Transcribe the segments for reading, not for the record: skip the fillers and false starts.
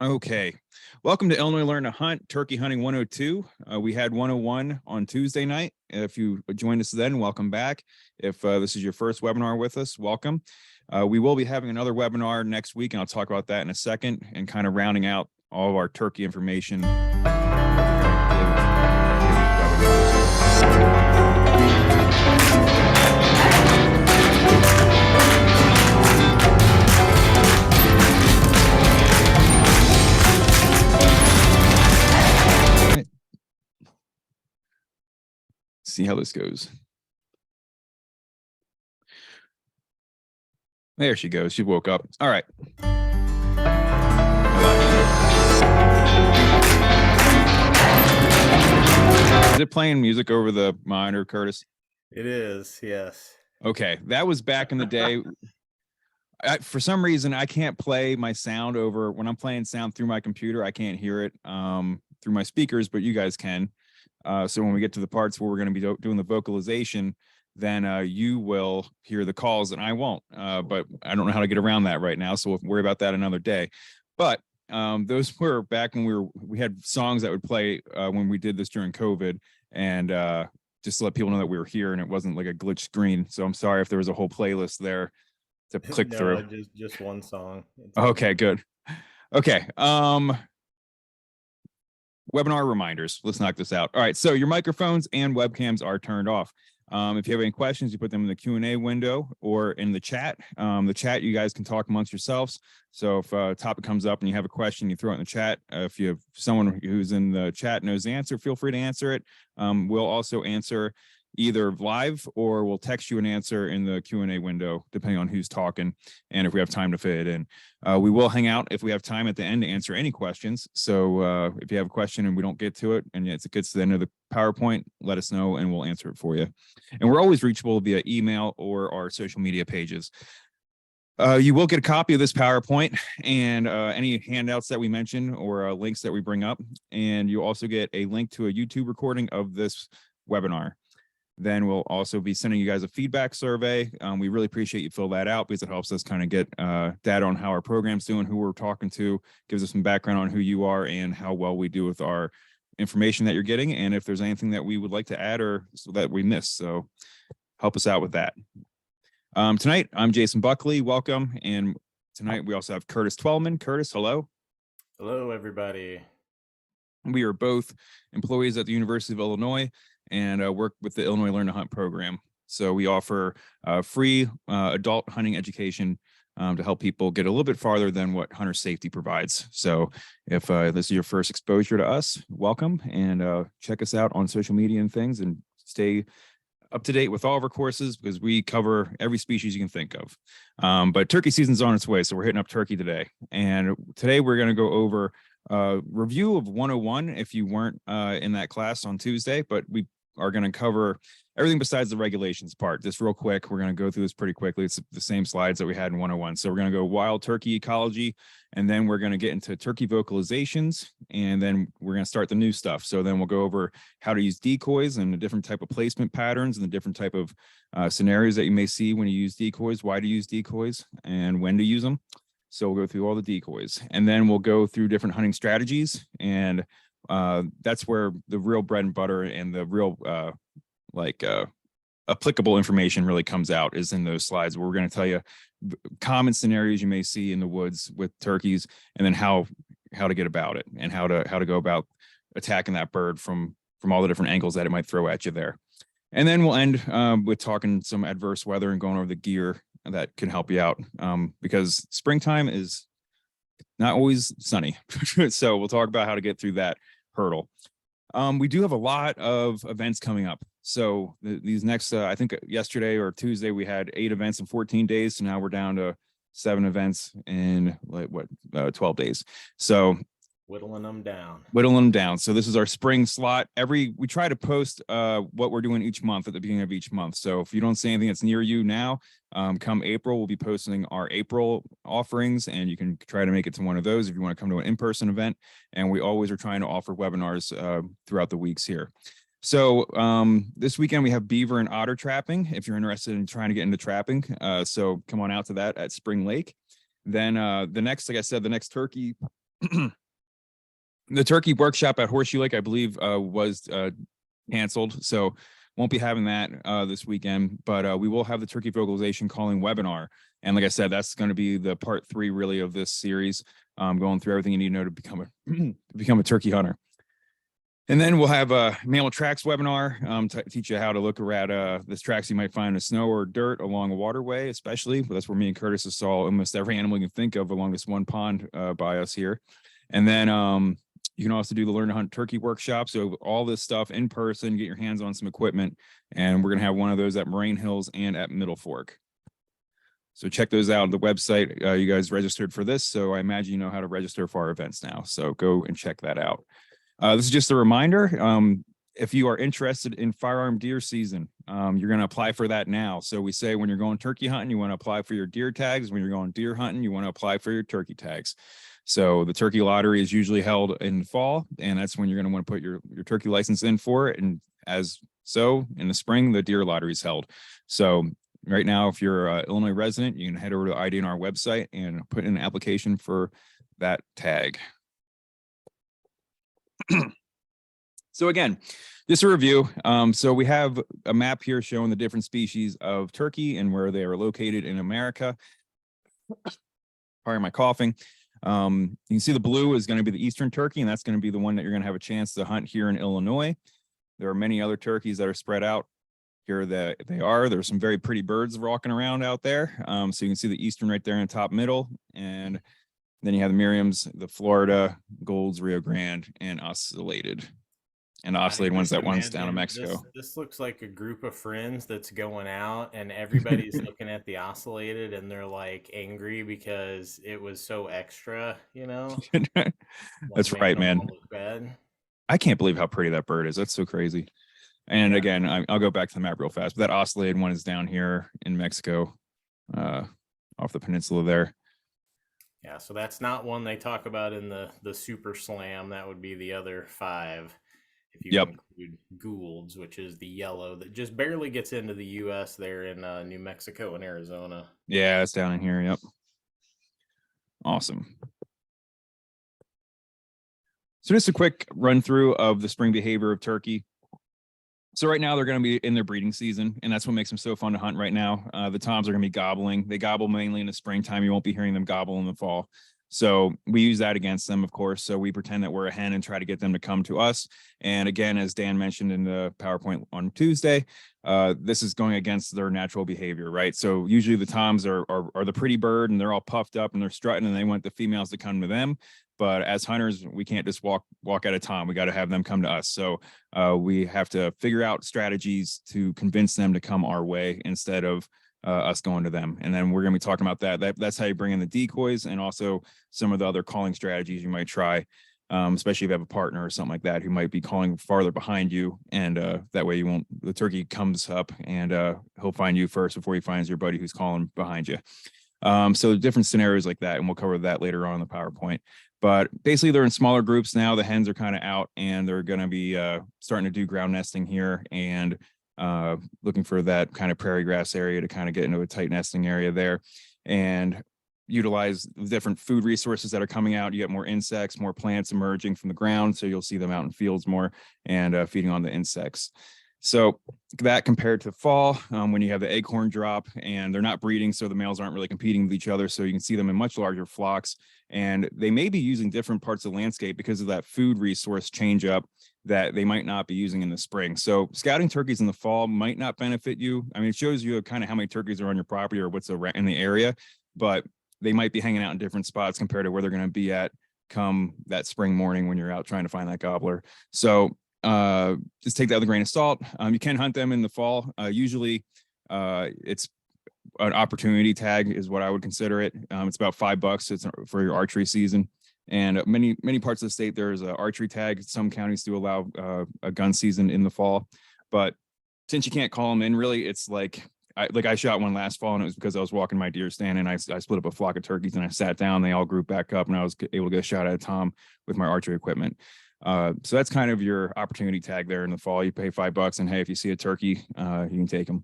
Okay. Welcome to Illinois Learn to Hunt, Turkey Hunting 102. We had 101 on Tuesday night. If you joined us then, welcome back. If this is your first webinar with us, welcome. We will be having another webinar next week, and I'll talk about that in a second, and kind of rounding out all of our turkey information. See how this goes. There she goes. She woke up. All right. Is it playing music over the monitor, Curtis? It is, yes. Okay, that was back in the day. For some reason, I can't play my sound over when I'm playing sound through my computer. I can't hear it through my speakers, but you guys can. So when we get to the parts where we're going to be doing the vocalization, then you will hear the calls and I won't. But I don't know how to get around that right now, so we'll worry about that another day. But those were back when we had songs that would play when we did this during COVID, and just to let people know that we were here and it wasn't like a glitch screen. So I'm sorry if there was a whole playlist there to click through. Just one song. Okay, good. Okay. Webinar reminders. Let's knock this out. All right. So your microphones and webcams are turned off. If you have any questions, you put them in the Q&A window or in the chat. The chat, you guys can talk amongst yourselves. So if a topic comes up and you have a question, you throw it in the chat. If you have someone who's in the chat knows the answer, feel free to answer it. We'll also answer either live or we'll text you an answer in the Q&A window, depending on who's talking and if we have time to fit it in. We will hang out if we have time at the end to answer any questions. So if you have a question and we don't get to it and it gets to the end of the PowerPoint, let us know and we'll answer it for you. And we're always reachable via email or our social media pages. You will get a copy of this PowerPoint and any handouts that we mention or links that we bring up. And you also get a link to a YouTube recording of this webinar. Then we'll also be sending you guys a feedback survey. We really appreciate you fill that out because it helps us kind of get data on how our program's doing, who we're talking to, gives us some background on who you are and how well we do with our information that you're getting. And if there's anything that we would like to add or so that we missed, so help us out with that. Tonight, I'm Jason Buckley. Welcome. And tonight we also have Curtis Twellman. Curtis, hello. Hello, everybody. We are both employees at the University of Illinois and work with the Illinois Learn to Hunt program. So we offer free adult hunting education to help people get a little bit farther than what hunter safety provides. So if this is your first exposure to us, welcome, and check us out on social media and things, and stay up to date with all of our courses because we cover every species you can think of. But turkey season's on its way, so we're hitting up turkey today. And today we're going to go over review of 101 if you weren't in that class on Tuesday, but we are going to cover everything besides the regulations part. Just real quick, we're going to go through this pretty quickly. It's the same slides that we had in 101. So we're going to go wild turkey ecology, and then we're going to get into turkey vocalizations, and then we're going to start the new stuff. So then we'll go over how to use decoys and the different type of placement patterns and the different type of scenarios that you may see when you use decoys, why to use decoys, and when to use them. So we'll go through all the decoys, and then we'll go through different hunting strategies, and that's where the real bread and butter and the real applicable information really comes out, is in those slides where we're going to tell you common scenarios you may see in the woods with turkeys, and then how to get about it and how to go about attacking that bird from all the different angles that it might throw at you there. And then we'll end with talking some adverse weather and going over the gear that can help you out, because springtime is not always sunny. So we'll talk about how to get through that hurdle. We do have a lot of events coming up. So these next, I think yesterday or Tuesday, we had 8 events in 14 days. So now we're down to 7 events in 12 days. So whittling them down. So this is our spring slot. We try to post what we're doing each month at the beginning of each month. So if you don't see anything that's near you now, come April, we'll be posting our April offerings, and you can try to make it to one of those if you want to come to an in-person event. And we always are trying to offer webinars throughout the weeks here. So this weekend we have beaver and otter trapping if you're interested in trying to get into trapping. So come on out to that at Spring Lake. Then the next, like I said, the next turkey The turkey workshop at Horseshoe Lake, I believe, was canceled, so won't be having that this weekend. But we will have the turkey vocalization calling webinar, and like I said, that's going to be the part 3 really of this series, going through everything you need to know to become a turkey hunter. And then we'll have a mammal tracks webinar to teach you how to look at the tracks you might find in the snow or dirt along a waterway, especially. That's where me and Curtis saw almost every animal you can think of along this one pond by us here. And then you can also do the Learn to Hunt Turkey workshop. So all this stuff in person, get your hands on some equipment. And we're going to have one of those at Moraine Hills and at Middle Fork. So check those out on the website. You guys registered for this, so I imagine you know how to register for our events now. So go and check that out. This is just a reminder. If you are interested in firearm deer season, you're going to apply for that now. So we say when you're going turkey hunting, you want to apply for your deer tags. When you're going deer hunting, you want to apply for your turkey tags. So the turkey lottery is usually held in the fall, and that's when you're going to want to put your turkey license in for it. And in the spring, the deer lottery is held. So right now, if you're an Illinois resident, you can head over to the IDNR website and put in an application for that tag. So again, just a review. So we have a map here showing the different species of turkey and where they are located in America. Pardon my coughing. You can see the blue is going to be the eastern turkey, and that's going to be the one that you're going to have a chance to hunt here in Illinois. There are many other turkeys that are spread out here that there's some very pretty birds walking around out there. So you can see the eastern right there in the top middle, and then you have the Miriams, the Florida, Golds, Rio Grande, and Oscillated. And the Oscillated one's that one's down in Mexico. This looks like a group of friends that's going out, and everybody's looking at the Oscillated, and they're like angry because it was so extra, you know? That's right, man. I can't believe how pretty that bird is. That's so crazy. And again, I'll go back to the map real fast, but that Oscillated one is down here in Mexico, off the peninsula there. Yeah, so that's not one they talk about in the Super Slam. That would be the other 5. If you include Gould's, which is the yellow that just barely gets into the U.S. there in New Mexico and Arizona. Yeah, it's down in here. Yep. Awesome. So just a quick run through of the spring behavior of turkey. So right now they're going to be in their breeding season, and that's what makes them so fun to hunt right now. The toms are going to be gobbling. They gobble mainly in the springtime. You won't be hearing them gobble in the fall. So we use that against them, of course. So we pretend that we're a hen and try to get them to come to us. And again, as Dan mentioned in the PowerPoint on Tuesday, this is going against their natural behavior, right? So usually the toms are the pretty bird, and they're all puffed up and they're strutting, and they want the females to come to them. But as hunters, we can't just walk at a tom. We got to have them come to us. So we have to figure out strategies to convince them to come our way instead of us going to them. And then we're going to be talking about that. That's how you bring in the decoys, and also some of the other calling strategies you might try, especially if you have a partner or something like that who might be calling farther behind you. And that way the turkey comes up and he'll find you first before he finds your buddy who's calling behind you. So different scenarios like that, and we'll cover that later on in the PowerPoint. But basically, they're in smaller groups now. The hens are kind of out, and they're going to be starting to do ground nesting here and looking for that kind of prairie grass area to kind of get into a tight nesting area there and utilize the different food resources that are coming out. You get more insects, more plants emerging from the ground. So you'll see them out in fields more and feeding on the insects. So that compared to fall, when you have the acorn drop and they're not breeding, so the males aren't really competing with each other. So you can see them in much larger flocks, and they may be using different parts of the landscape because of that food resource change up that they might not be using in the spring. So scouting turkeys in the fall might not benefit you. I mean, it shows you kind of how many turkeys are on your property or what's in the area, but they might be hanging out in different spots compared to where they're going to be at come that spring morning when you're out trying to find that gobbler. So just take that with a grain of salt. You can hunt them in the fall. Usually it's an opportunity tag is what I would consider it. It's about $5. It's for your archery season. And many parts of the state, there's an archery tag. Some counties do allow a gun season in the fall, but since you can't call them in, really, it's like I shot one last fall, and it was because I was walking my deer stand, and I split up a flock of turkeys, and I sat down. They all grouped back up, and I was able to get a shot at a tom with my archery equipment. So that's kind of your opportunity tag there in the fall. You pay $5, and hey, if you see a turkey, you can take them.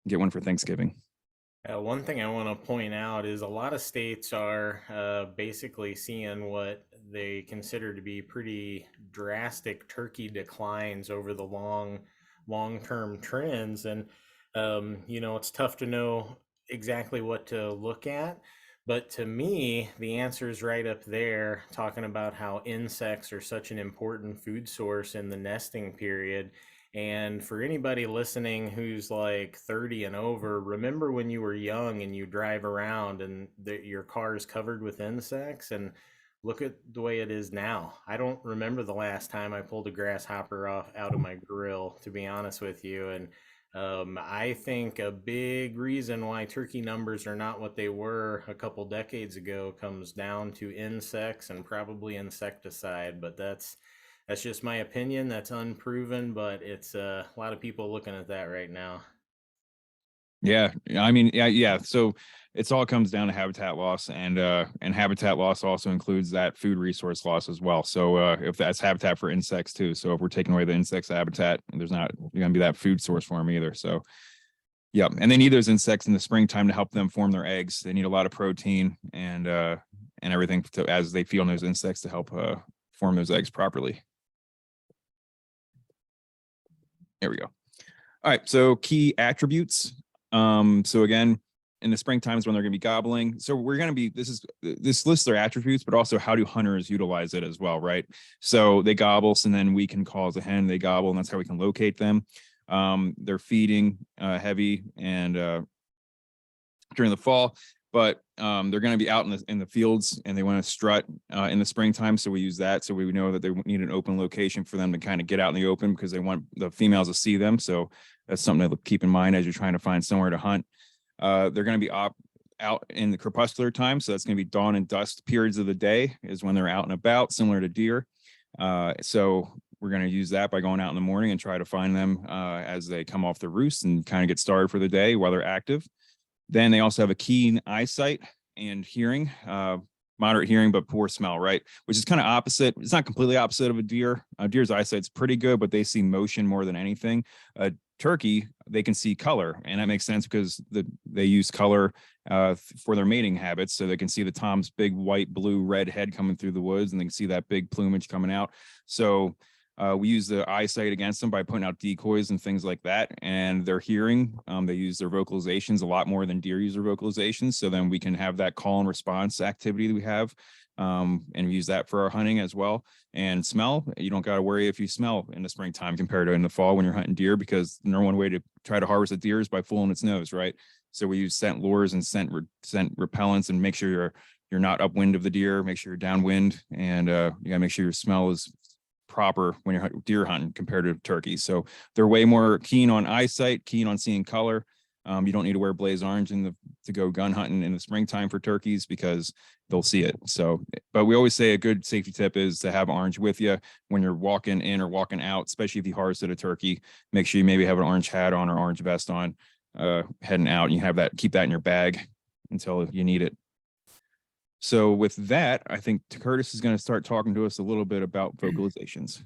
Get one for Thanksgiving. One thing I want to point out is a lot of states are basically seeing what they consider to be pretty drastic turkey declines over the long-term trends. And it's tough to know exactly what to look at. But to me, the answer is right up there, talking about how insects are such an important food source in the nesting period. And for anybody listening who's like 30 and over, remember when you were young and you drive around and your car is covered with insects, and look at the way it is now. I don't remember the last time I pulled a grasshopper out of my grill, to be honest with you. And I think a big reason why turkey numbers are not what they were a couple decades ago comes down to insects and probably insecticide. But that's just my opinion. That's unproven, but it's a lot of people looking at that right now. Yeah, I mean, yeah. So it's all comes down to habitat loss, and habitat loss also includes that food resource loss as well. So if that's habitat for insects too, so if we're taking away the insects habitat, there's not going to be that food source for them either. So yeah, and they need those insects in the springtime to help them form their eggs. They need a lot of protein and everything as they feed on those insects to help form those eggs properly. There we go. All right, so key attributes. So again, in the spring times when they're going to be gobbling. So we're going to be, this lists their attributes, but also how do hunters utilize it as well, right? So they gobble, and then we can call as a hen, they gobble, and that's how we can locate them. They're feeding heavy and during the fall, but they're going to be out in the fields and they want to strut in the springtime. So we use that. So we know that they need an open location for them to kind of get out in the open because they want the females to see them. So that's something to keep in mind as you're trying to find somewhere to hunt. They're going to be out in the crepuscular time. So that's going to be dawn and dusk periods of the day is when they're out and about, similar to deer. So we're going to use that by going out in the morning and try to find them as they come off the roost and kind of get started for the day while they're active. Then they also have a keen eyesight and hearing, moderate hearing, but poor smell, right? Which is kind of opposite. It's not completely opposite of a deer. A deer's eyesight's pretty good, but they see motion more than anything. A turkey, they can see color, and that makes sense because they use color for their mating habits. So they can see the tom's big white, blue, red head coming through the woods, and they can see that big plumage coming out. So we use the eyesight against them by putting out decoys and things like that. And their hearing, they use their vocalizations a lot more than deer use their vocalizations. So then we can have that call and response activity that we have and use that for our hunting as well. And smell, you don't got to worry if you smell in the springtime compared to in the fall when you're hunting deer, because the number one way to try to harvest a deer is by fooling its nose, right? So we use scent lures and scent repellents and make sure you're not upwind of the deer, make sure you're downwind, and you got to make sure your smell is proper when you're deer hunting compared to turkeys. So they're way more keen on eyesight, keen on seeing color. You don't need to wear blaze orange to go gun hunting in the springtime for turkeys because they'll see it. So, but we always say a good safety tip is to have orange with you when you're walking in or walking out, especially if you harvested a turkey. Make sure you maybe have an orange hat on or orange vest on heading out, and you have that, keep that in your bag until you need it. So with that, I think Curtis is going to start talking to us a little bit about vocalizations.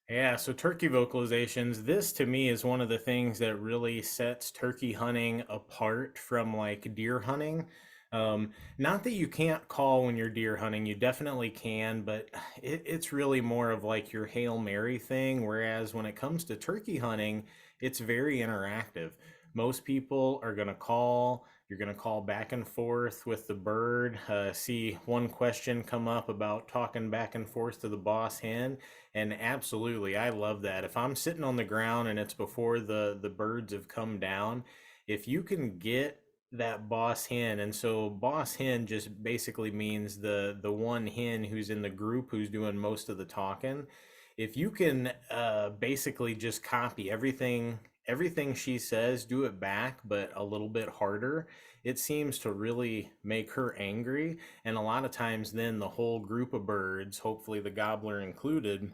Yeah, so turkey vocalizations, this to me is one of the things that really sets turkey hunting apart from like deer hunting. Not that you can't call when you're deer hunting, you definitely can, but it's really more of like your Hail Mary thing. Whereas when it comes to turkey hunting, it's very interactive. Most people are going to call. You're going to call back and forth with the bird. See one question come up about talking back and forth to the boss hen. And absolutely, I love that. If I'm sitting on the ground and it's before the birds have come down, if you can get that boss hen, and so boss hen just basically means the one hen who's in the group who's doing most of the talking. If you can basically just copy everything she says, do it back, but a little bit harder, it seems to really make her angry. And a lot of times then the whole group of birds, hopefully the gobbler included,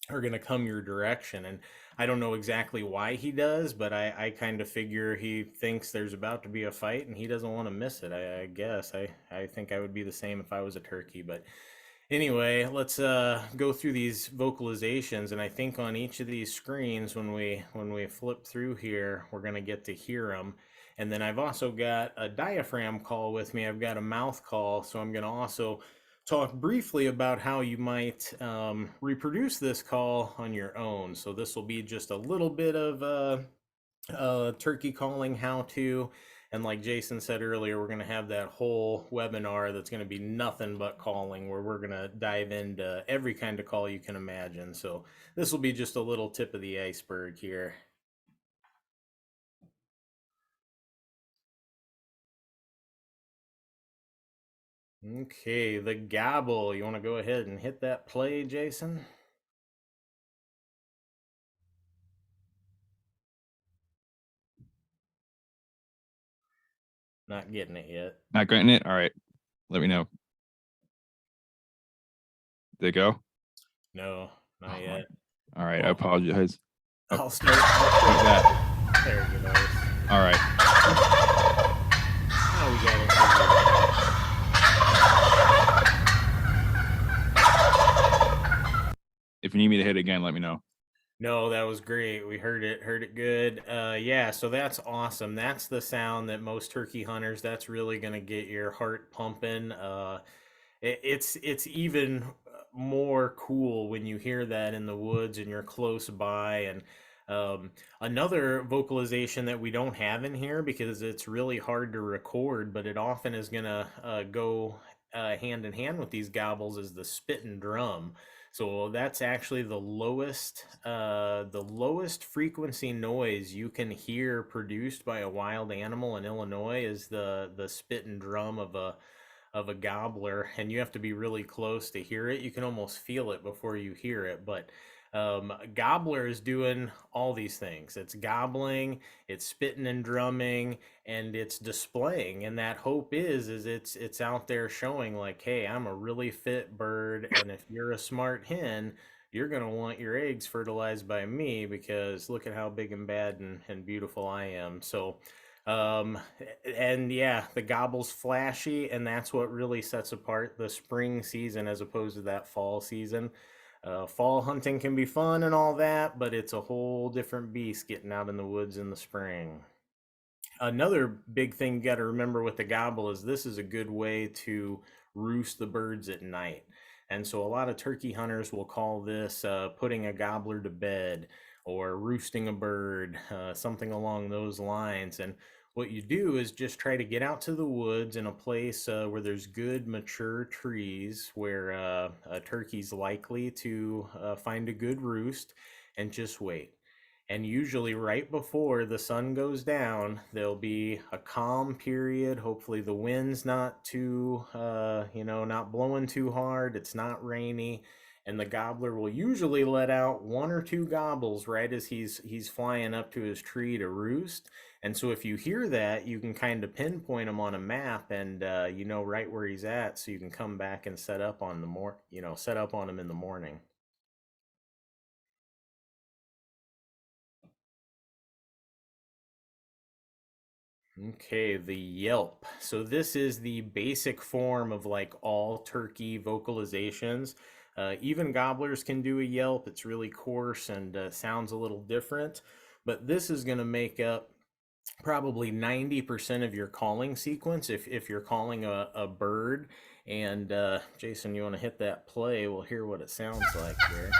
are going to come your direction. And I don't know exactly why he does, but I kind of figure he thinks there's about to be a fight and he doesn't want to miss it. I guess I think I would be the same if I was a turkey. But anyway, let's go through these vocalizations, and I think on each of these screens, when we flip through here, we're going to get to hear them. And then I've also got a diaphragm call with me. I've got a mouth call, so I'm going to also talk briefly about how you might reproduce this call on your own. So this will be just a little bit of turkey calling how-to. And like Jason said earlier, we're going to have that whole webinar that's going to be nothing but calling, where we're going to dive into every kind of call you can imagine. So this will be just a little tip of the iceberg here. Okay, the gabble. You want to go ahead and hit that play, Jason? Not getting it yet. Not getting it? All right. Let me know. Did it go? No, not yet. All right. I apologize. I'll start that. There you go. All right. Now we got it. If you need me to hit it again, let me know. No, that was great. We heard it good. Yeah, so that's awesome. That's the sound that most turkey hunters, that's really going to get your heart pumping. It's even more cool when you hear that in the woods and you're close by. And another vocalization that we don't have in here, because it's really hard to record, but it often is going to go hand in hand with these gobbles, is the spit and drum. So that's actually the lowest frequency noise you can hear produced by a wild animal in Illinois, is the spit and drum of a gobbler, and you have to be really close to hear it. You can almost feel it before you hear it, but gobbler is doing all these things. It's gobbling, it's spitting and drumming, and it's displaying. And that hope is it's out there showing like, hey, I'm a really fit bird, and if you're a smart hen, you're going to want your eggs fertilized by me, because look at how big and bad and beautiful I am. So and yeah, the gobble's flashy, and that's what really sets apart the spring season as opposed to that fall season. Fall hunting can be fun and all that, but it's a whole different beast getting out in the woods in the spring. Another big thing you got to remember with the gobble is this is a good way to roost the birds at night. And so a lot of turkey hunters will call this putting a gobbler to bed, or roosting a bird, something along those lines. And what you do is just try to get out to the woods in a place where there's good mature trees, where a turkey's likely to find a good roost, and just wait. And usually right before the sun goes down, there'll be a calm period. Hopefully the wind's not too, not blowing too hard. It's not rainy. And the gobbler will usually let out one or two gobbles right as he's flying up to his tree to roost. And so if you hear that, you can kind of pinpoint him on a map, and you know right where he's at, so you can come back and set up on set up on him in the morning. Okay, the Yelp. So this is the basic form of like all turkey vocalizations. Even gobblers can do a Yelp. It's really coarse and sounds a little different, but this is going to make up probably 90% of your calling sequence if you're calling a bird. And Jason, you want to hit that play? We'll hear what it sounds like here.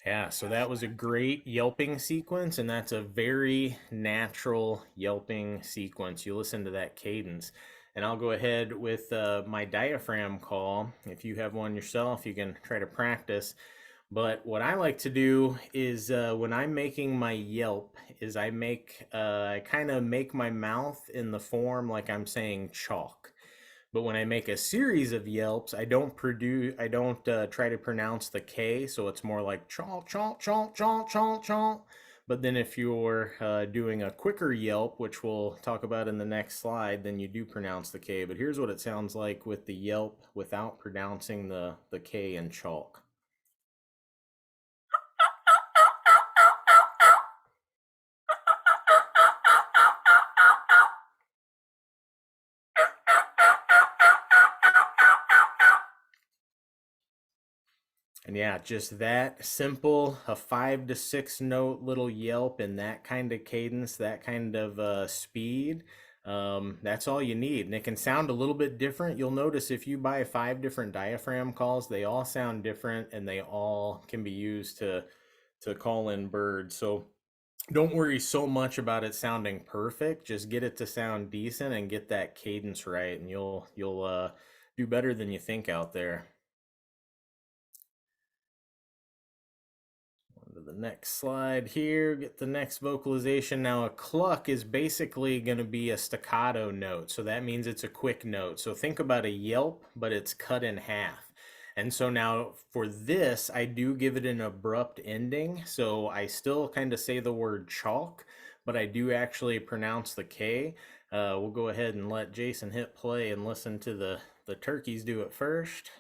Yeah, so that was a great yelping sequence, and that's a very natural yelping sequence. You listen to that cadence. And I'll go ahead with my diaphragm call. If you have one yourself, you can try to practice. But what I like to do is when I'm making my yelp, is I kind of make my mouth in the form like I'm saying chalk. But when I make a series of yelps, I don't try to pronounce the K, so it's more like chomp, chomp, chomp, chomp, chomp, chomp. But then if you're doing a quicker yelp, which we'll talk about in the next slide, then you do pronounce the K. But here's what it sounds like with the yelp without pronouncing the K in chalk. And yeah, just that simple, a 5 to 6 note little yelp in that kind of cadence, that kind of speed. That's all you need. And it can sound a little bit different. You'll notice if you buy 5 different diaphragm calls, they all sound different and they all can be used to call in birds. So don't worry so much about it sounding perfect. Just get it to sound decent and get that cadence right, and you'll do better than you think out there. On to the next slide here, get the next vocalization. Now a cluck is basically going to be a staccato note, so that means it's a quick note. So think about a yelp, but it's cut in half. And so now for this, I do give it an abrupt ending. So I still kind of say the word chalk, but I do actually pronounce the K. We'll go ahead and let Jason hit play and listen to the turkeys do it first.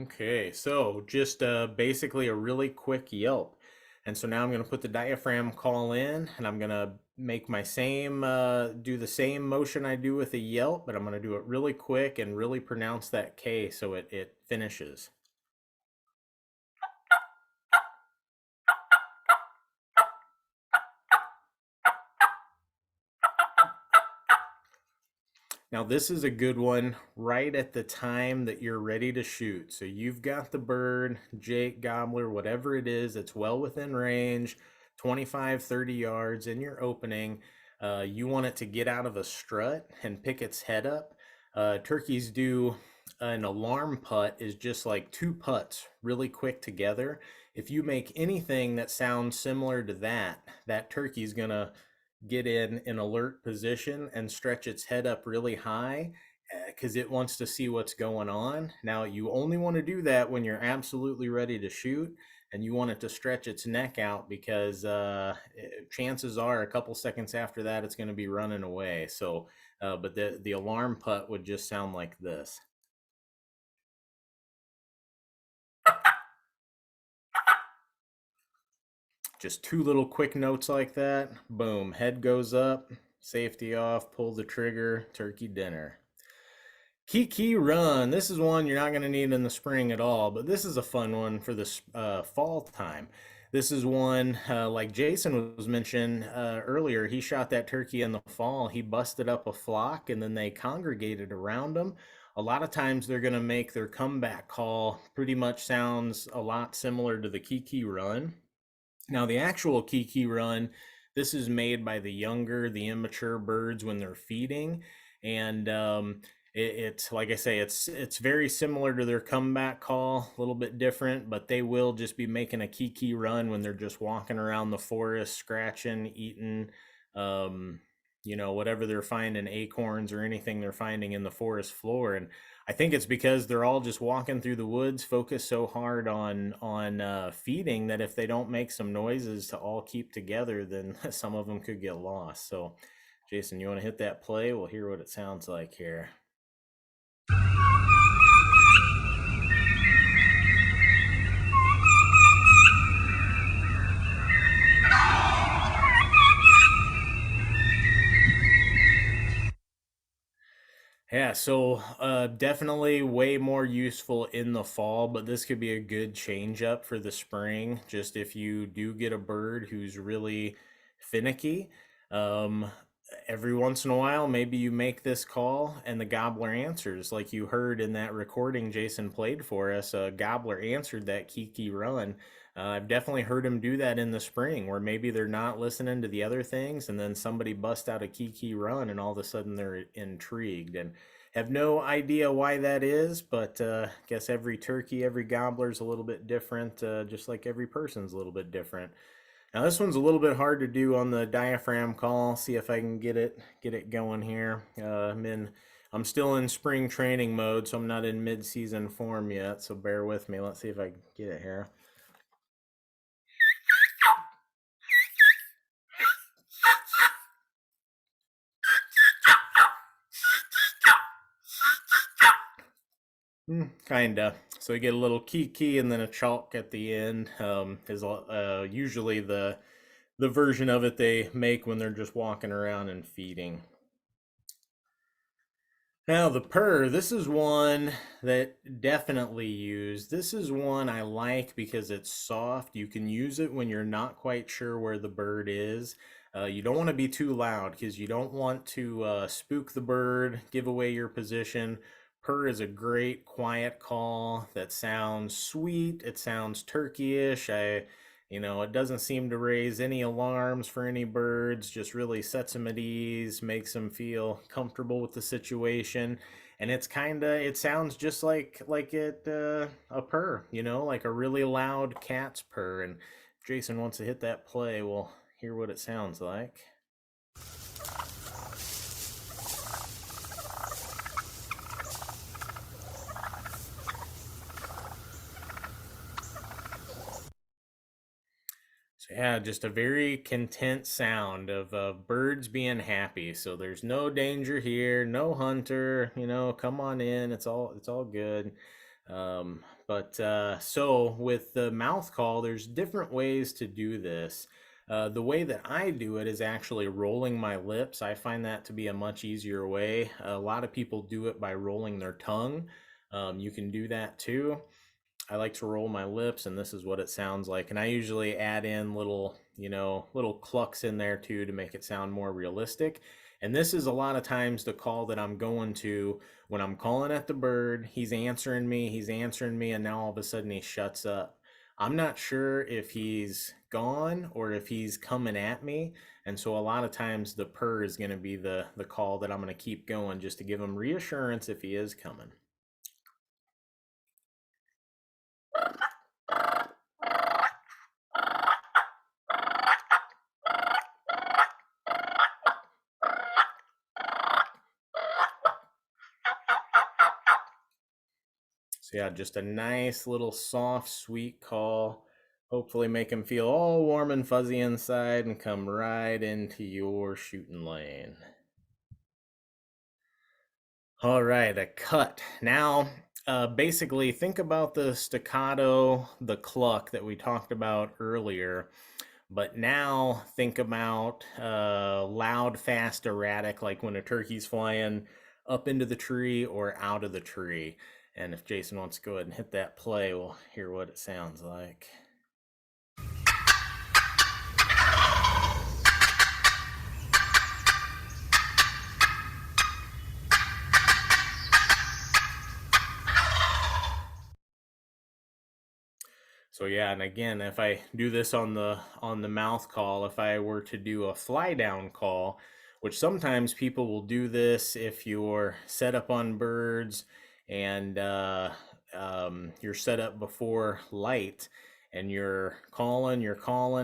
Okay, so just basically a really quick yelp. And so now I'm going to put the diaphragm call in, and I'm going to make my same, do the same motion I do with a yelp, but I'm going to do it really quick and really pronounce that K so it finishes. Now this is a good one right at the time that you're ready to shoot. So you've got the bird, Jake, gobbler, whatever it is, it's well within range, 25, 30 yards in your opening. You want it to get out of the strut and pick its head up. Turkeys do an alarm putt is just like 2 putts really quick together. If you make anything that sounds similar to that, that turkey's gonna get in an alert position and stretch its head up really high because it wants to see what's going on. Now, you only want to do that when you're absolutely ready to shoot, and you want it to stretch its neck out because chances are a couple seconds after that it's going to be running away. So, but the alarm putt would just sound like this. Just 2 little quick notes like that. Boom, head goes up, safety off, pull the trigger, turkey dinner. Kiki Run. This is one you're not going to need in the spring at all, but this is a fun one for this fall time. This is one, like Jason was mentioning earlier, he shot that turkey in the fall. He busted up a flock and then they congregated around him. A lot of times they're going to make their comeback call pretty much sounds a lot similar to the Kiki Run. Now, the actual Kiki Run, this is made by the younger, the immature birds when they're feeding. And it's like I say, it's very similar to their comeback call, a little bit different, but they will just be making a Kiki Run when they're just walking around the forest, scratching, eating, whatever they're finding, acorns or anything they're finding in the forest floor. And I think it's because they're all just walking through the woods, focused so hard on feeding that if they don't make some noises to all keep together, then some of them could get lost. So, Jason, you want to hit that play? We'll hear what it sounds like here. Yeah, so definitely way more useful in the fall, but this could be a good change up for the spring. Just if you do get a bird who's really finicky, um, every once in a while, maybe you make this call and the gobbler answers. Like you heard in that recording Jason played for us, a gobbler answered that Kiki Run. I've definitely heard him do that in the spring where maybe they're not listening to the other things and then somebody busts out a Kiki Run and all of a sudden they're intrigued and have no idea why that is, but guess every turkey, every gobbler is a little bit different, just like every person's a little bit different. Now this one's a little bit hard to do on the diaphragm call. See if I can get it going here. I'm still in spring training mode, so I'm not in mid-season form yet. So bear with me. Let's see if I can get it here. Kinda. So you get a little key and then a chalk at the end. Is usually the the version of it they make when they're just walking around and feeding. Now the purr, this is one that definitely use. This is one I like because it's soft. You can use it when you're not quite sure where the bird is. You don't want to be too loud because you don't want to spook the bird, give away your position. Purr is a great quiet call that sounds sweet. It sounds turkey-ish. It doesn't seem to raise any alarms for any birds, just really sets them at ease, makes them feel comfortable with the situation. And it sounds just like a purr, like a really loud cat's purr. And if Jason wants to hit that play, we'll hear what it sounds like. So yeah, just a very content sound of birds being happy. So there's no danger here, no hunter. Come on in. It's all good. So with the mouth call, there's different ways to do this. The way that I do it is actually rolling my lips. I find that to be a much easier way. A lot of people do it by rolling their tongue. You can do that too. I like to roll my lips, and this is what it sounds like. And I usually add in little clucks in there too to make it sound more realistic. And this is a lot of times the call that I'm going to when I'm calling at the bird. He's answering me, and now all of a sudden he shuts up. I'm not sure if he's gone or if he's coming at me. And so a lot of times the purr is going to be the call that I'm going to keep going just to give him reassurance if he is coming. So yeah, just a nice little soft, sweet call. Hopefully make him feel all warm and fuzzy inside and come right into your shooting lane. All right, a cut. Now, basically think about the staccato, the cluck that we talked about earlier. But now think about loud, fast, erratic, like when a turkey's flying up into the tree or out of the tree. And if Jason wants to go ahead and hit that play, we'll hear what it sounds like. So yeah, and again, if I do this on the mouth call, if I were to do a fly down call, which sometimes people will do this if you're set up on birds and you're set up before light and you're calling,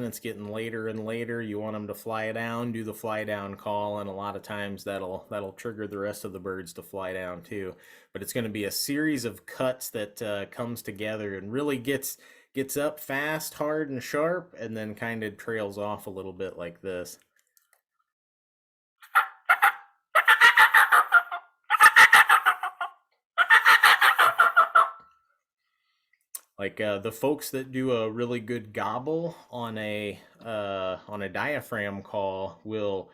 it's getting later and later, you want them to fly down, do the fly down call, and a lot of times that'll trigger the rest of the birds to fly down too. But it's going to be a series of cuts that comes together and really gets up fast, hard, and sharp, and then kind of trails off a little bit like this. Like the folks that do a really good gobble on a diaphragm call will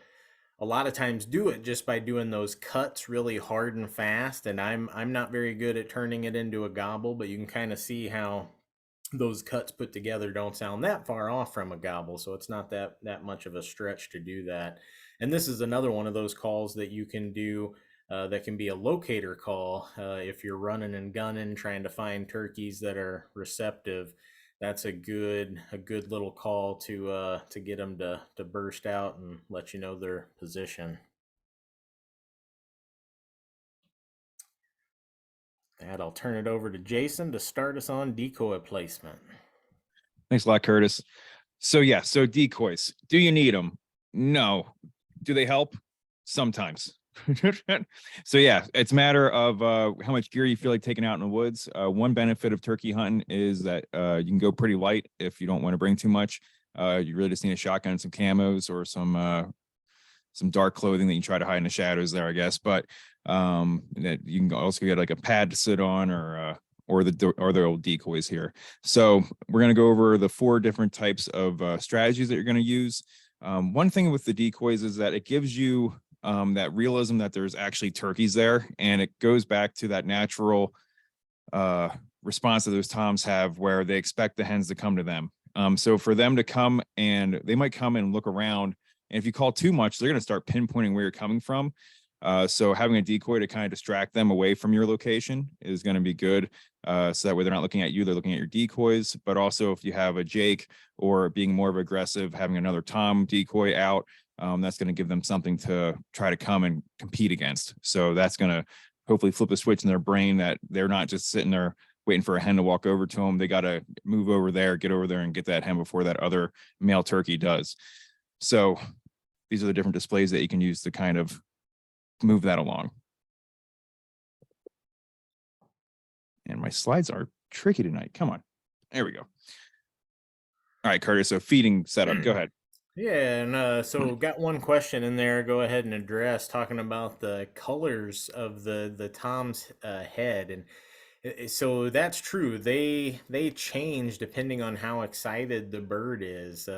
a lot of times do it just by doing those cuts really hard and fast. And I'm not very good at turning it into a gobble, but you can kind of see how those cuts put together don't sound that far off from a gobble. So it's not that much of a stretch to do that. And this is another one of those calls that you can do that can be a locator call if you're running and gunning, trying to find turkeys that are receptive. That's a good little call to get them to burst out and let you know their position. And I'll turn it over to Jason to start us on decoy placement. Thanks a lot, Curtis. So decoys, do you need them? No. Do they help? Sometimes. So yeah, it's a matter of how much gear you feel like taking out in the woods. One benefit of turkey hunting is that you can go pretty light if you don't want to bring too much. You really just need a shotgun and some camos or some dark clothing that you try to hide in the shadows there, I guess. But that you can also get like a pad to sit on or or the old decoys here. So we're going to go over the 4 different types of strategies that you're going to use. One thing with the decoys is that it gives you that realism that there's actually turkeys there, and it goes back to that natural response that those toms have where they expect the hens to come to them. So for them to come, and they might come and look around, and if you call too much, they're going to start pinpointing where you're coming from. So having a decoy to kind of distract them away from your location is going to be good. So that way they're not looking at you, they're looking at your decoys. But also if you have a Jake or being more of aggressive, having another Tom decoy out, that's going to give them something to try to come and compete against. So that's going to hopefully flip a switch in their brain that they're not just sitting there waiting for a hen to walk over to them. They got to move over there, get over there and get that hen before that other male turkey does. So these are the different displays that you can use to kind of move that along. And my slides are tricky tonight. Come on. There we go. All right, Curtis. So feeding setup. Go ahead. Yeah, and so got one question in there. Go ahead and address, talking about the colors of the tom's head, and so that's true. They change depending on how excited the bird is.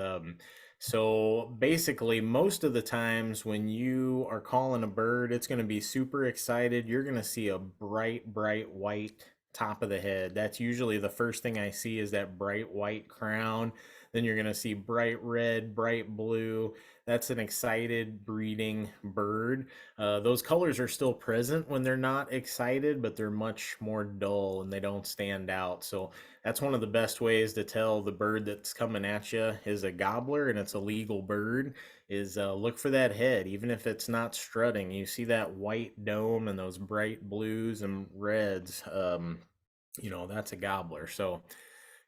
So basically, most of the times when you are calling a bird, it's going to be super excited. You're going to see a bright white top of the head. That's usually the first thing I see, is that bright white crown. Then you're going to see bright red, bright blue. That's an excited breeding bird. Those colors are still present when they're not excited, but they're much more dull and they don't stand out. So that's one of the best ways to tell the bird that's coming at you is a gobbler and it's a legal bird, is look for that head. Even if it's not strutting, you see that white dome and those bright blues and reds, you know, that's a gobbler. So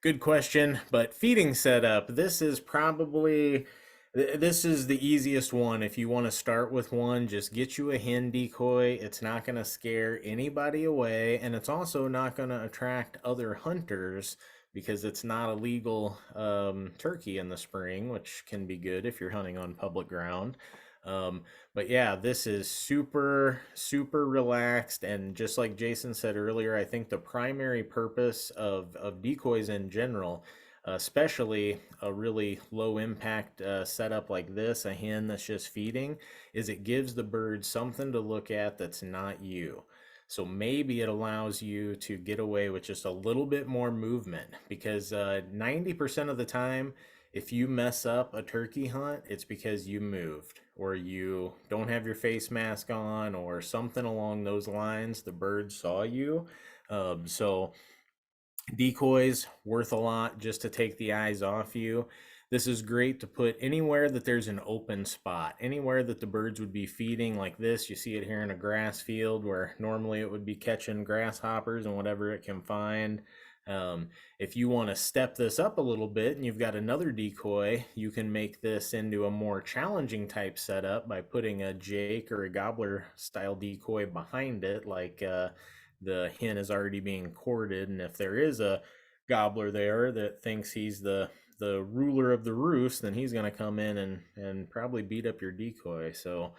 good question. But feeding setup, this is the easiest one. If you want to start with one, just get you a hen decoy. It's not going to scare anybody away, and it's also not going to attract other hunters because it's not a legal turkey in the spring, which can be good if you're hunting on public ground. But yeah, this is super relaxed, and just like Jason said earlier, I think the primary purpose of decoys in general, especially a really low impact setup like this, a hen that's just feeding, is it gives the bird something to look at that's not you. So maybe it allows you to get away with just a little bit more movement, because 90% of the time, if you mess up a turkey hunt, it's because you moved or you don't have your face mask on or something along those lines. The bird saw you. So decoys worth a lot just to take the eyes off you. This is great to put anywhere that there's an open spot, anywhere that the birds would be feeding like this. You see it here in a grass field where normally it would be catching grasshoppers and whatever it can find. If you want to step this up a little bit and you've got another decoy, you can make this into a more challenging type setup by putting a Jake or a gobbler style decoy behind it, like the hen is already being courted, and if there is a gobbler there that thinks he's the ruler of the roost, then he's going to come in and probably beat up your decoy. So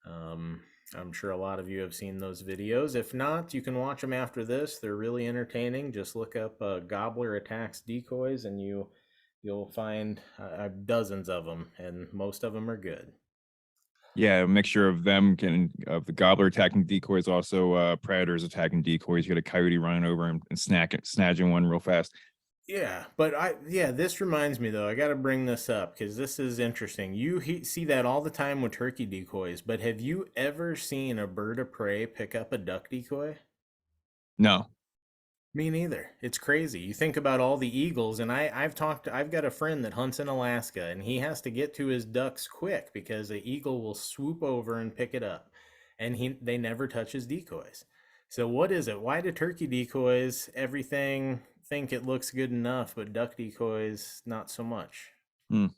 I'm sure a lot of you have seen those videos. If not, you can watch them after this. They're really entertaining. Just look up gobbler attacks decoys and you'll find dozens of them, and most of them are good. Yeah, a mixture of them of the gobbler attacking decoys, also predators attacking decoys. You got a coyote running over and snatching one real fast. Yeah, but this reminds me though, I got to bring this up because this is interesting. You see that all the time with turkey decoys, but have you ever seen a bird of prey pick up a duck decoy? No. Me neither. It's crazy. You think about all the eagles, and I've got a friend that hunts in Alaska, and he has to get to his ducks quick because the eagle will swoop over and pick it up, and they never touch his decoys. So what is it? Why do turkey decoys everything think it looks good enough, but duck decoys not so much? I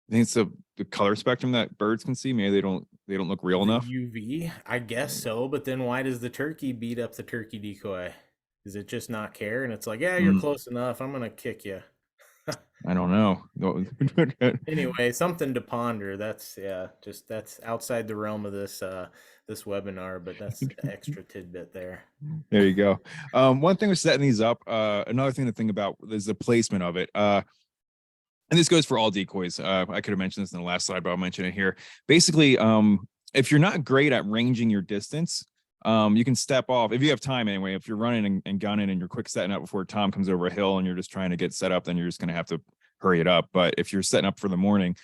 think it's the color spectrum that birds can see. Maybe they don't look real enough. UV, I guess so. But then why does the turkey beat up the turkey decoy? Does it just not care? And it's like, yeah, you're close enough. I'm gonna kick you. I don't know. Anyway, something to ponder. That's yeah, just that's outside the realm of this webinar, but that's an extra tidbit there. There you go. One thing with setting these up, another thing to think about is the placement of it. And this goes for all decoys. I could have mentioned this in the last slide, but I'll mention it here. Basically, if you're not great at ranging your distance, you can step off if you have time anyway. If you're running and gunning and you're quick setting up before Tom comes over a hill and you're just trying to get set up, then you're just going to have to hurry it up. But if you're setting up for the morning,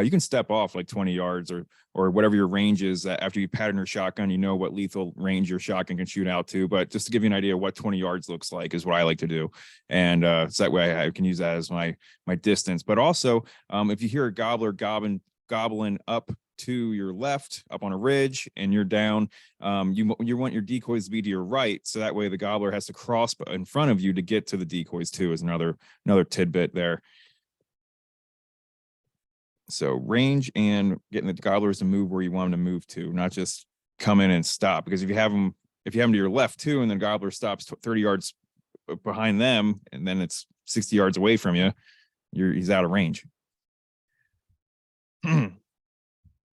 you can step off like 20 yards or whatever your range is. After you pattern your shotgun, you know what lethal range your shotgun can shoot out to. But just to give you an idea of what 20 yards looks like is what I like to do, and so that way I can use that as my distance. But also, if you hear a gobbler gobbling up to your left, up on a ridge, and you're down, you want your decoys to be to your right, so that way the gobbler has to cross in front of you to get to the decoys too. Is another tidbit there. So range and getting the gobblers to move where you want them to move to, not just come in and stop. Because if you have them to your left too, and then gobbler stops 30 yards behind them, and then it's 60 yards away from you, he's out of range.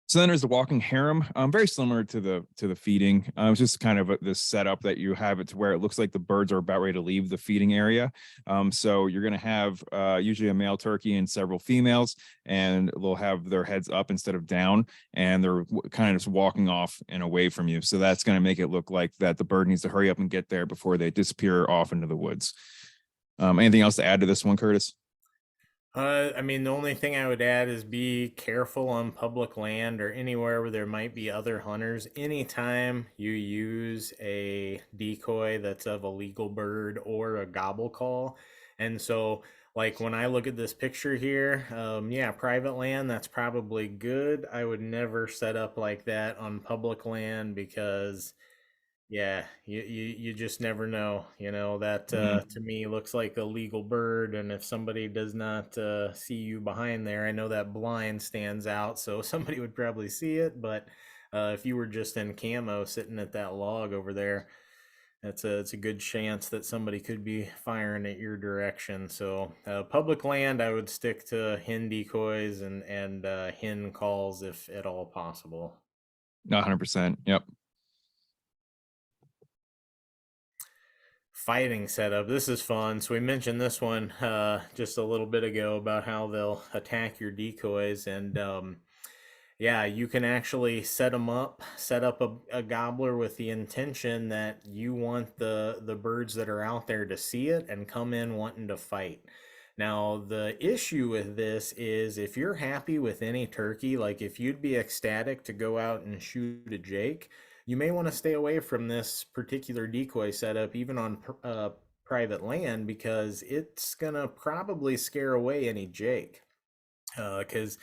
So then there's the walking harem, very similar to the feeding. It's just kind of this setup that you have it to where it looks like the birds are about ready to leave the feeding area. So you're going to have usually a male turkey and several females, and they'll have their heads up instead of down, and they're kind of just walking off and away from you. So that's going to make it look like that the bird needs to hurry up and get there before they disappear off into the woods. Anything else to add to this one, Curtis? I mean, the only thing I would add is be careful on public land or anywhere where there might be other hunters. Anytime you use a decoy that's of a legal bird or a gobble call. And so, like when I look at this picture here, yeah, private land, that's probably good. I would never set up like that on public land because yeah, you just never know. You know, that to me looks like a legal bird, and if somebody does not see you behind there, I know that blind stands out, so somebody would probably see it. But if you were just in camo sitting at that log over there, it's a good chance that somebody could be firing at your direction. So public land, I would stick to hen decoys and hen calls if at all possible. 100%. Yep. Fighting setup. This is fun. So we mentioned this one just a little bit ago about how they'll attack your decoys, and yeah, you can actually set up a gobbler with the intention that you want the birds that are out there to see it and come in wanting to fight. Now, the issue with this is if you're happy with any turkey, like if you'd be ecstatic to go out and shoot a jake, you may want to stay away from this particular decoy setup, even on private land, because it's going to probably scare away any jake. Because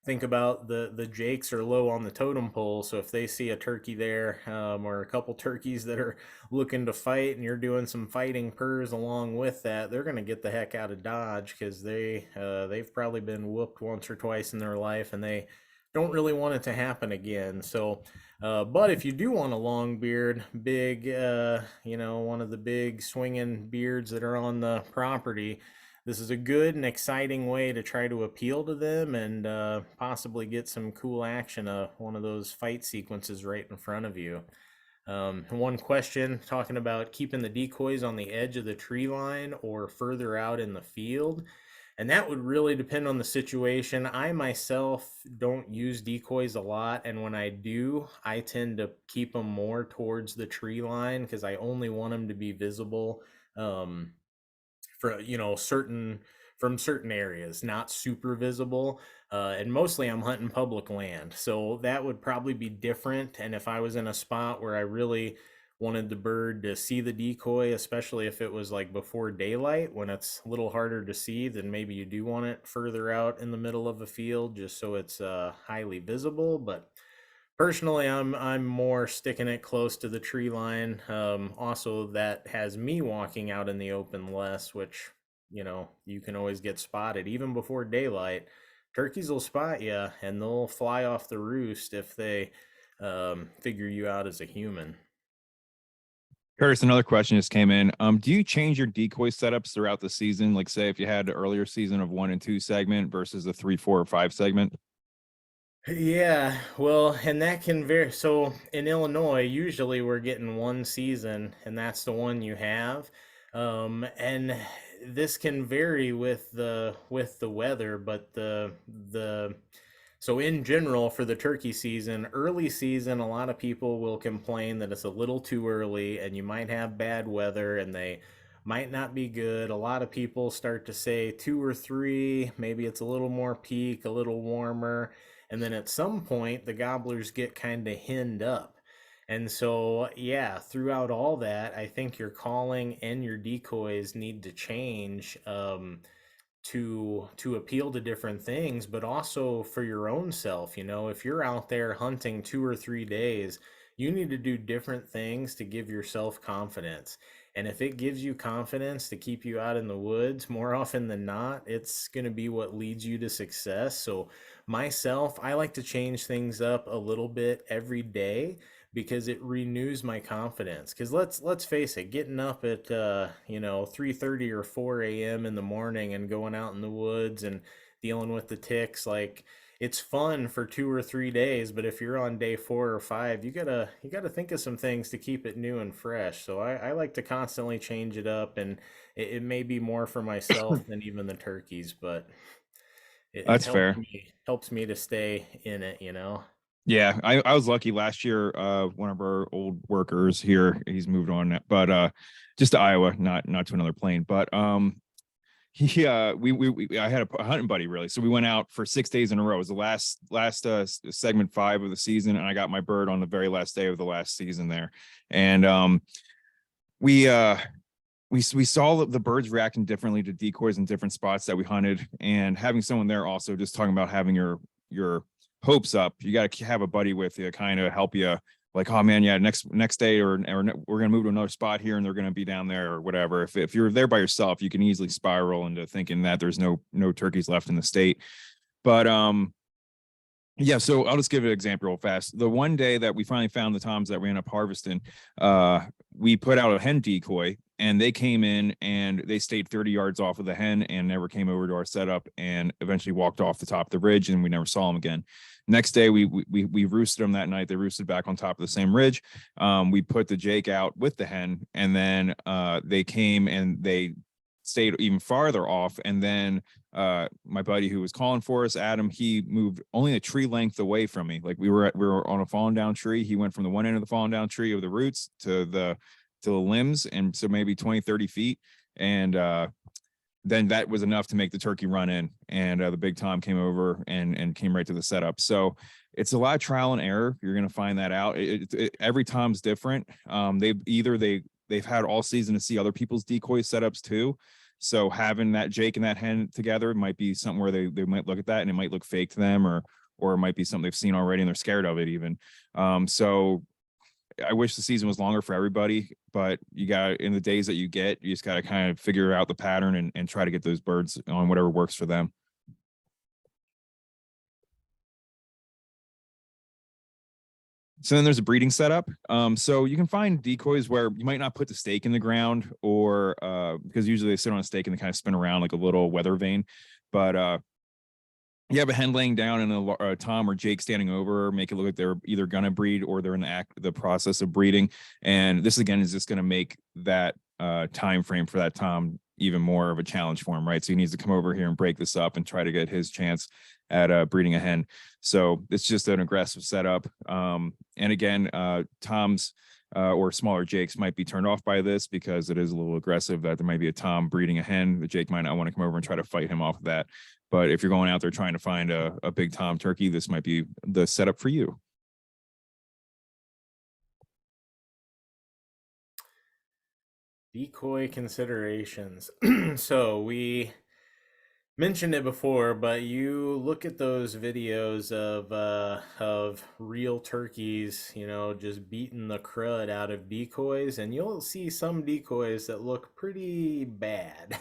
think about the jakes are low on the totem pole, so if they see a turkey there or a couple turkeys that are looking to fight and you're doing some fighting purrs along with that, they're going to get the heck out of Dodge because they've probably been whooped once or twice in their life and they don't really want it to happen again. So but if you do want a long beard, big, one of the big swinging beards that are on the property, this is a good and exciting way to try to appeal to them and possibly get some cool action, one of those fight sequences right in front of you. One question talking about keeping the decoys on the edge of the tree line or further out in the field. And that would really depend on the situation. I myself don't use decoys a lot, and when I do, I tend to keep them more towards the tree line because I only want them to be visible for certain areas, not super visible. And mostly I'm hunting public land, so that would probably be different. And if I was in a spot where I really wanted the bird to see the decoy, especially if it was like before daylight when it's a little harder to see, then maybe you do want it further out in the middle of a field just so it's highly visible. But personally, I'm more sticking it close to the tree line. Also, that has me walking out in the open less, which you can always get spotted even before daylight. Turkeys will spot you and they'll fly off the roost if they figure you out as a human. Curtis, another question just came in. Do you change your decoy setups throughout the season? Like, say, if you had the earlier season of 1 and 2 segment versus the 3, 4, or 5 segment? Yeah, well, and that can vary. So in Illinois, usually we're getting one season, and that's the one you have. And this can vary with the weather, but the so in general for the turkey season, early season, a lot of people will complain that it's a little too early, and you might have bad weather, and they might not be good. A lot of people start to say 2 or 3, maybe it's a little more peak, a little warmer, and then at some point the gobblers get kind of hinned up. And so, yeah, throughout all that, I think your calling and your decoys need to change, to appeal to different things, but also for your own self. If you're out there hunting 2 or 3 days, you need to do different things to give yourself confidence. And if it gives you confidence to keep you out in the woods, more often than not, it's going to be what leads you to success. So myself, I like to change things up a little bit every day because it renews my confidence. Because let's face it, getting up at 3:30 or 4 a.m. in the morning and going out in the woods and dealing with the ticks, like it's fun for 2 or 3 days, but if you're on day 4 or 5, you gotta think of some things to keep it new and fresh. So I like to constantly change it up, and it may be more for myself than even the turkeys, but it That's helps fair. me to stay in it. Yeah, I was lucky last year. One of our old workers here, he's moved on, but just to Iowa, not to another plane. But he I had a hunting buddy really, so we went out for 6 days in a row. It was the last segment 5 of the season, and I got my bird on the very last day of the last season there, and we we saw the birds reacting differently to decoys in different spots that we hunted, and having someone there also just talking about having your hopes up. You got to have a buddy with you, kind of help you. Like, oh man, yeah, next day or we're gonna move to another spot here, and they're gonna be down there or whatever. If you're there by yourself, you can easily spiral into thinking that there's no turkeys left in the state. But yeah, so I'll just give an example real fast. The one day that we finally found the toms that we ended up harvesting, we put out a hen decoy, and they came in and they stayed 30 yards off of the hen and never came over to our setup, and eventually walked off the top of the ridge, and we never saw them again. Next day, we roosted them that night. They roosted back on top of the same ridge. We put the Jake out with the hen, and then they came and they stayed even farther off. And then my buddy who was calling for us, Adam, he moved only a tree length away from me. Like we were on a fallen down tree. He went from the one end of the fallen down tree of the roots to the limbs, and so maybe 20-30 feet. And then that was enough to make the turkey run in, and the big tom came over and came right to the setup. So it's a lot of trial and error. You're going to find that out. Every tom's different. They've had all season to see other people's decoy setups too. So having that Jake and that hen together might be something where they might look at that and it might look fake to them, or it might be something they've seen already and they're scared of it even. So I wish the season was longer for everybody, but you got, in the days that you get, you just got to kind of figure out the pattern and try to get those birds on whatever works for them. So then there's a breeding setup. So you can find decoys where you might not put the stake in the ground, or because usually they sit on a stake and they kind of spin around like a little weather vane. But you have a hen laying down and a tom or Jake standing over, make it look like they're either gonna breed or they're in the process of breeding. And this again is just gonna make that time frame for that tom even more of a challenge for him, right? So he needs to come over here and break this up and try to get his chance at breeding a hen. So it's just an aggressive setup. And again, toms or smaller Jakes might be turned off by this because it is a little aggressive, that there might be a tom breeding a hen. The Jake might not want to come over and try to fight him off of that. But if you're going out there trying to find a big tom turkey, this might be the setup for you. Decoy considerations. So we mentioned it before, but you look at those videos of real turkeys, just beating the crud out of decoys, and you'll see some decoys that look pretty bad.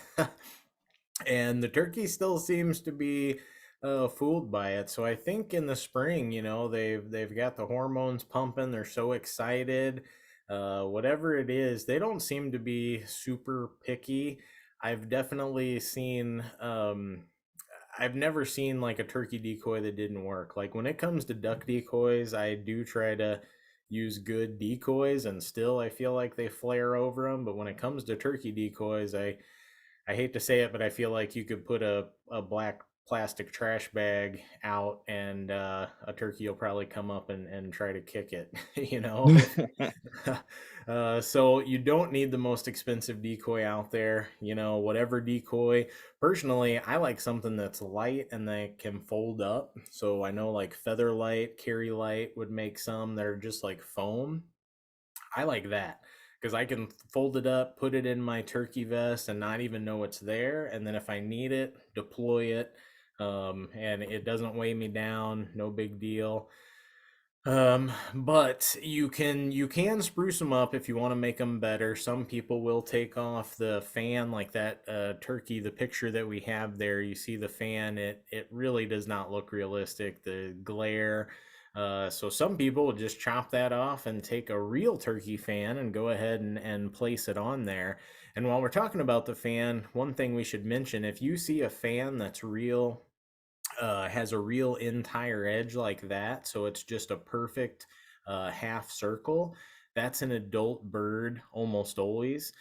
And the turkey still seems to be fooled by it. So I think in the spring, they've got the hormones pumping. They're so excited. Whatever it is, they don't seem to be super picky. I've definitely seen I've never seen like a turkey decoy that didn't work. Like when it comes to duck decoys, I do try to use good decoys, and still I feel like they flare over them. But when it comes to turkey decoys, I hate to say it, but I feel like you could put a black plastic trash bag out, and a turkey will probably come up and try to kick it, you know? So you don't need the most expensive decoy out there, you know, whatever decoy. Personally, I like something that's light and that can fold up. So I know like Feather Light, Carry Light would make some that are just like foam. I like that because I can fold it up, put it in my turkey vest, and not even know it's there. And then if I need it, deploy it, and it doesn't weigh me down. No big deal. But you can spruce them up if you want to make them better. Some people will take off the fan like that turkey. The picture that we have there, you see the fan. It really does not look realistic. The glare. So some people will just chop that off and take a real turkey fan and go ahead and place it on there. And while we're talking about the fan, one thing we should mention, if you see a fan that's real, has a real entire edge like that, so it's just a perfect half circle, that's an adult bird almost always,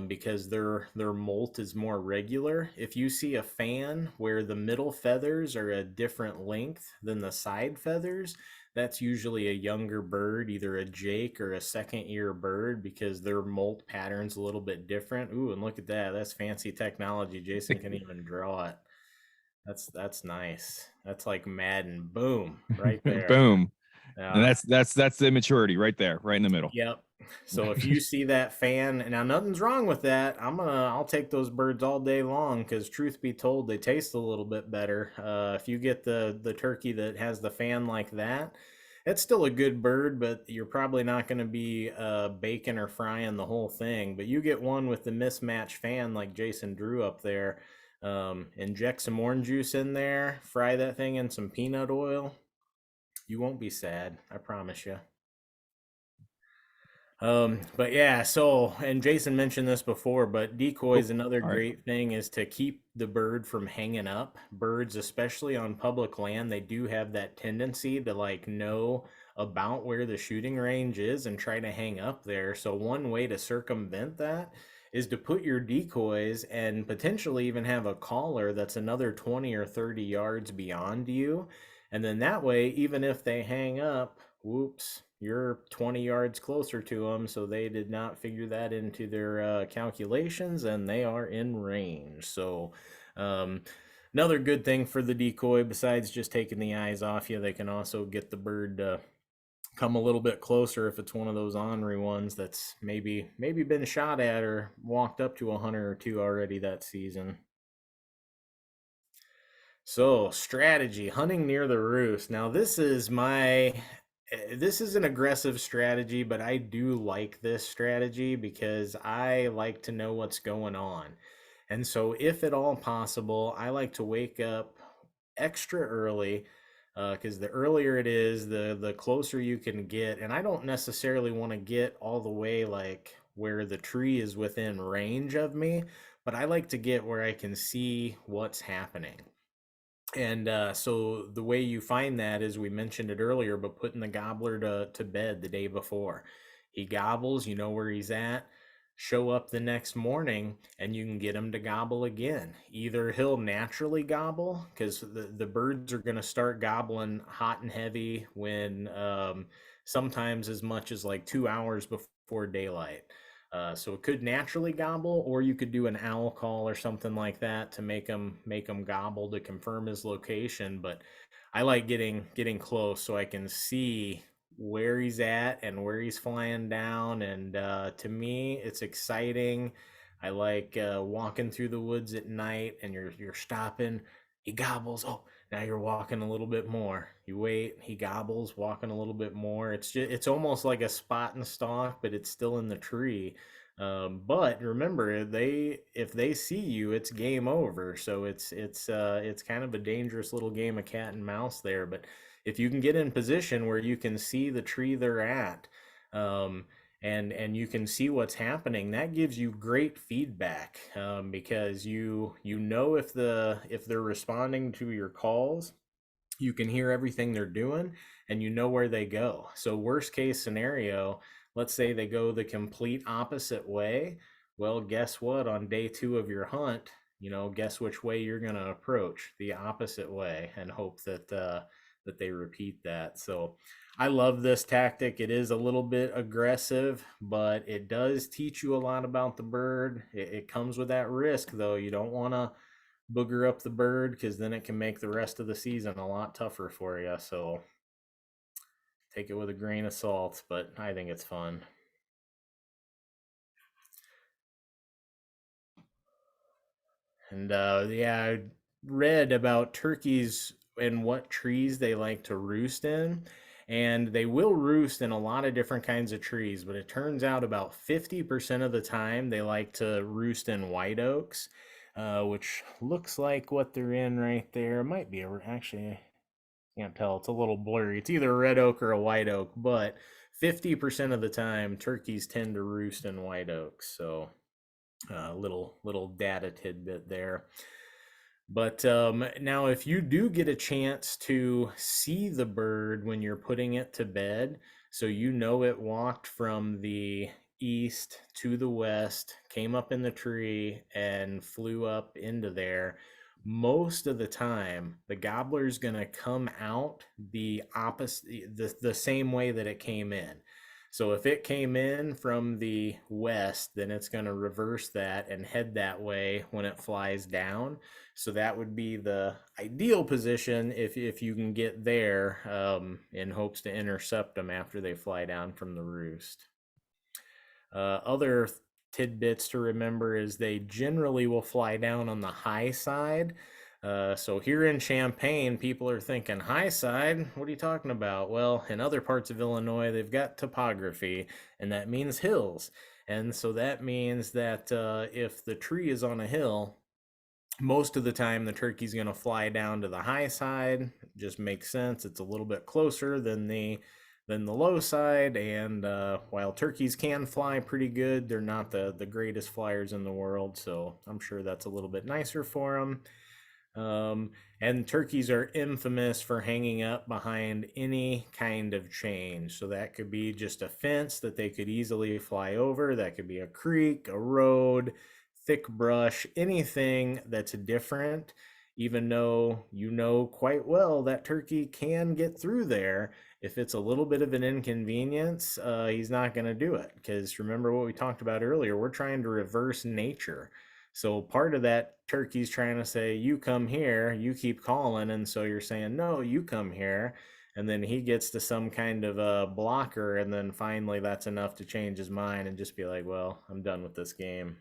because their molt is more regular. If you see a fan where the middle feathers are a different length than the side feathers, that's usually a younger bird, either a jake or a second year bird, because their molt pattern's a little bit different. Ooh, and look at that. That's fancy technology. Jason can even draw it. That's nice. That's like Madden. Boom, right there. Boom. And Yeah. that's the maturity right there, right in the middle. Yep. So if you see that fan, and now nothing's wrong with that, I'll take those birds all day long, because truth be told, they taste a little bit better. If you get the turkey that has the fan like that, it's still a good bird, but you're probably not going to be baking or frying the whole thing. But you get one with the mismatched fan like Jason drew up there, inject some orange juice in there, fry that thing in some peanut oil. You won't be sad, I promise you. But yeah, so, and Jason mentioned this before, but Oh, decoys, another all right. great thing is to keep the bird from hanging up. Birds, especially on public land, they do have that tendency to like know about where the shooting range is and try to hang up there. So one way to circumvent that is to put your decoys and potentially even have a caller that's another 20 or 30 yards beyond you. And then that way, even if they hang up, whoops, you're 20 yards closer to them, so they did not figure that into their calculations, and they are in range. So, um, another good thing for the decoy, besides just taking the eyes off you, they can also get the bird to come a little bit closer if it's one of those ornery ones that's maybe been shot at or walked up to a hunter or two already that season. So, strategy, hunting near the roost. Now, this is an aggressive strategy, but I do like this strategy because I like to know what's going on. And so, if at all possible, I like to wake up extra early, because the earlier it is, the closer you can get. And I don't necessarily want to get all the way like where the tree is within range of me, but I like to get where I can see what's happening. And so the way you find that is, we mentioned it earlier, but putting the gobbler to bed the day before. He gobbles, you know where he's at. Show up the next morning and you can get him to gobble again. Either he'll naturally gobble, because the birds are going to start gobbling hot and heavy when sometimes as much as like 2 hours before daylight. So it could naturally gobble, or you could do an owl call or something like that to make him gobble to confirm his location. But I like getting close so I can see where he's at and where he's flying down. And to me, it's exciting. I like walking through the woods at night, and you're stopping. He gobbles. Oh, now you're walking a little bit more. You wait. He gobbles, walking a little bit more. It's almost like a spot and stalk, but it's still in the tree. But remember, if they see you, it's game over. So it's kind of a dangerous little game of cat and mouse there. But if you can get in position where you can see the tree they're at, um, and you can see what's happening. That gives you great feedback, because you know if they're responding to your calls. You can hear everything they're doing, and you know where they go. So worst case scenario, let's say they go the complete opposite way. Well, guess what? On day 2 of your hunt, guess which way you're going to approach? The opposite way, and hope that they repeat that. So I love this tactic. It is a little bit aggressive, but it does teach you a lot about the bird. It comes with that risk, though. You don't want to booger up the bird, because then it can make the rest of the season a lot tougher for you. So take it with a grain of salt, but I think it's fun. And yeah, I read about turkeys and what trees they like to roost in. And they will roost in a lot of different kinds of trees, but it turns out about 50% of the time they like to roost in white oaks, which looks like what they're in right there. It might be actually, I can't tell. It's a little blurry. It's either a red oak or a white oak, but 50% of the time turkeys tend to roost in white oaks. So little data tidbit there. But now, if you do get a chance to see the bird when you're putting it to bed, so it walked from the east to the west, came up in the tree, and flew up into there, most of the time the gobbler's going to come out the opposite, the same way that it came in. So if it came in from the west, then it's going to reverse that and head that way when it flies down. So that would be the ideal position if you can get there, in hopes to intercept them after they fly down from the roost. Other tidbits to remember is they generally will fly down on the high side. So here in Champaign, people are thinking, high side? What are you talking about? Well, in other parts of Illinois, they've got topography, and that means hills. And so that means that if the tree is on a hill, most of the time the turkey's going to fly down to the high side. It just makes sense. It's a little bit closer than the low side, and while turkeys can fly pretty good, they're not the greatest flyers in the world, so I'm sure that's a little bit nicer for them. And turkeys are infamous for hanging up behind any kind of change. So that could be just a fence that they could easily fly over. That could be a creek, a road, thick brush, anything that's different, even though you know quite well that turkey can get through there. If it's a little bit of an inconvenience, he's not going to do it. Because remember what we talked about earlier, we're trying to reverse nature. So part of that, turkey's trying to say, you come here, you keep calling. And so you're saying, no, you come here. And then he gets to some kind of a blocker. And then finally that's enough to change his mind and just be like, well, I'm done with this game.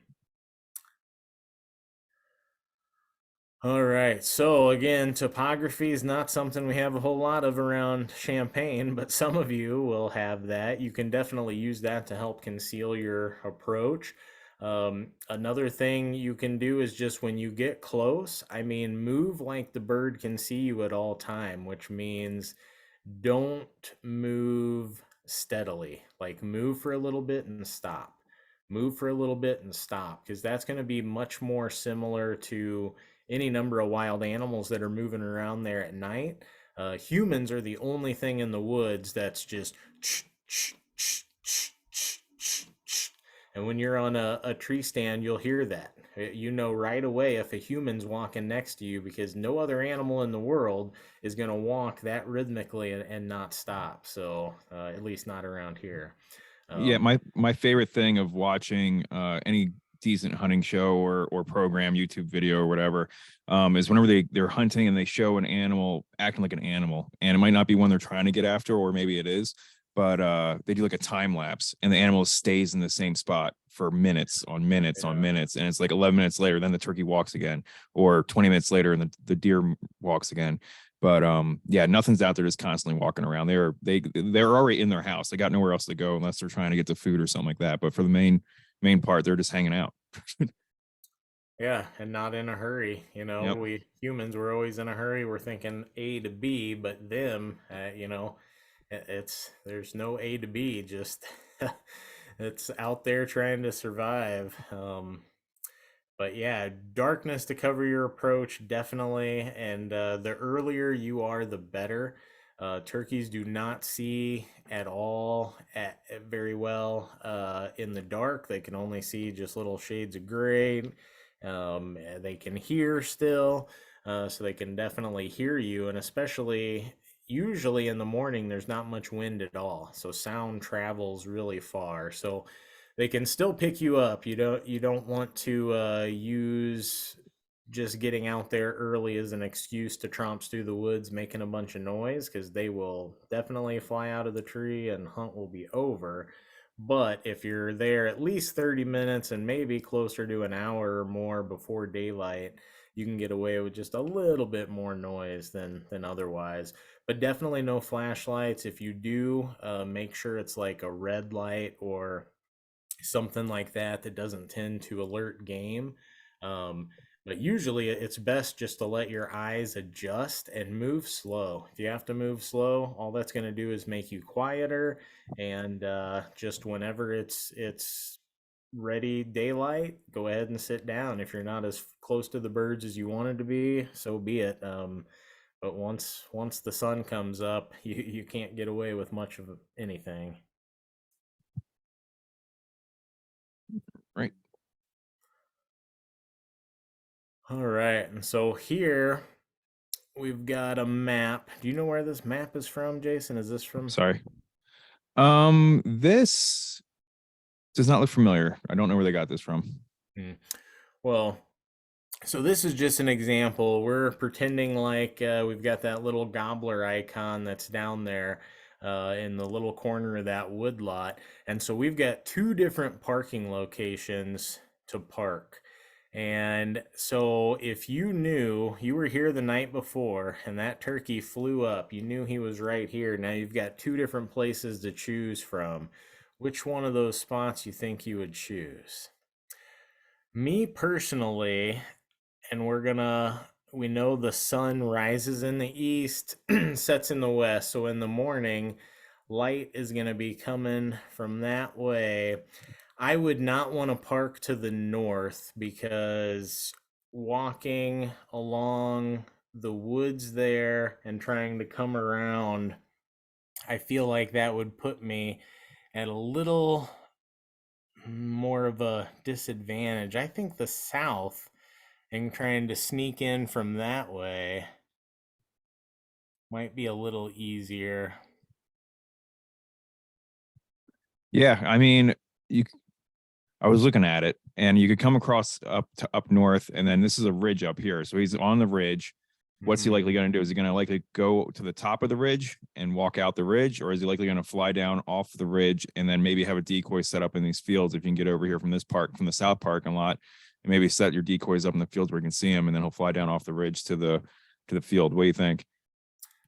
All right. So again, topography is not something we have a whole lot of around Champaign, but some of you will have that. You can definitely use that to help conceal your approach. Another thing you can do is just when you get close, move like the bird can see you at all time, which means don't move steadily. Like move for a little bit and stop. Move for a little bit and stop, because that's going to be much more similar to any number of wild animals that are moving around there at night. Humans are the only thing in the woods that's just and when you're on a tree stand, you'll hear that. You know right away if a human's walking next to you, because no other animal in the world is going to walk that rhythmically and not stop. So at least not around here. Yeah, my favorite thing of watching any decent hunting show or program, YouTube video or whatever, is whenever they're hunting and they show an animal acting like an animal, and it might not be one they're trying to get after, or maybe it is, but they do like a time lapse and the animal stays in the same spot for minutes on minutes on minutes, and it's like 11 minutes later, then the turkey walks again, or 20 minutes later and the deer walks again. But yeah, nothing's out there just constantly walking around. They're already in their house. They got nowhere else to go unless they're trying to get to food or something like that. But for the main part, they're just hanging out. Yeah, and not in a hurry. Yep. We humans, we're always in a hurry. We're thinking A to B, but them, there's no A to B. Just It's out there trying to survive. But yeah, darkness to cover your approach, definitely. And the earlier you are, the better. Turkeys do not see at all very well in the dark. They can only see just little shades of gray. They can hear still, so they can definitely hear you. And especially, usually in the morning, there's not much wind at all, so sound travels really far. So they can still pick you up. You don't want to use just getting out there early as an excuse to tromps through the woods making a bunch of noise, because they will definitely fly out of the tree and hunt will be over. But if you're there at least 30 minutes and maybe closer to an hour or more before daylight, you can get away with just a little bit more noise than otherwise. But definitely no flashlights. If you do, make sure it's like a red light or something like that that doesn't tend to alert game. Um, but usually it's best just to let your eyes adjust and move slow. If you have to move slow, all that's going to do is make you quieter. And just whenever it's ready daylight, go ahead and sit down. If you're not as close to the birds as you wanted to be, so be it. But once the sun comes up, you can't get away with much of anything. Right. All right, and so here we've got a map. Do you know where this map is from, Jason? Is this from? Sorry. This does not look familiar. I don't know where they got this from. Well, so this is just an example. We're pretending like we've got that little gobbler icon that's down there in the little corner of that wood lot. And so we've got two different parking locations to park. And so if you knew you were here the night before and that turkey flew up, you knew he was right here. Now you've got two different places to choose from. Which one of those spots you think you would choose? Me personally, and we know the sun rises in the east, sets in the west. So in the morning, light is gonna be coming from that way. I would not want to park to the north, because walking along the woods there and trying to come around, I feel like that would put me at a little more of a disadvantage. I think the south and trying to sneak in from that way might be a little easier. Yeah, I mean, I was looking at it, and you could come across up north, and then this is a ridge up here. So he's on the ridge. What's he likely going to do? Is he going to likely go to the top of the ridge and walk out the ridge, or is he likely going to fly down off the ridge and then maybe have a decoy set up in these fields? If you can get over here from this park, from the south parking lot, and maybe set your decoys up in the fields where you can see him, and then he'll fly down off the ridge to the field. What do you think?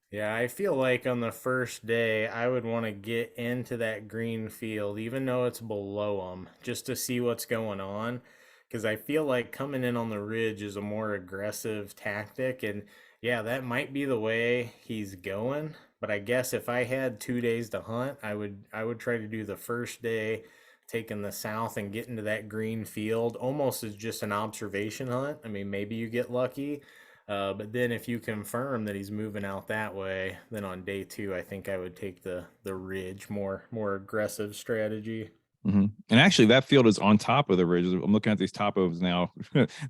Yeah, I feel like on the first day, I would want to get into that green field, even though it's below them, just to see what's going on. Because I feel like coming in on the ridge is a more aggressive tactic. And yeah, that might be the way he's going. But I guess if I had 2 days to hunt, I would try to do the first day taking the south and get into that green field almost as just an observation hunt. I mean, maybe you get lucky. But then if you confirm that he's moving out that way, then on day two, I think I would take the ridge, more aggressive strategy. Mm-hmm. And actually, that field is on top of the ridge. I'm looking at these topos now.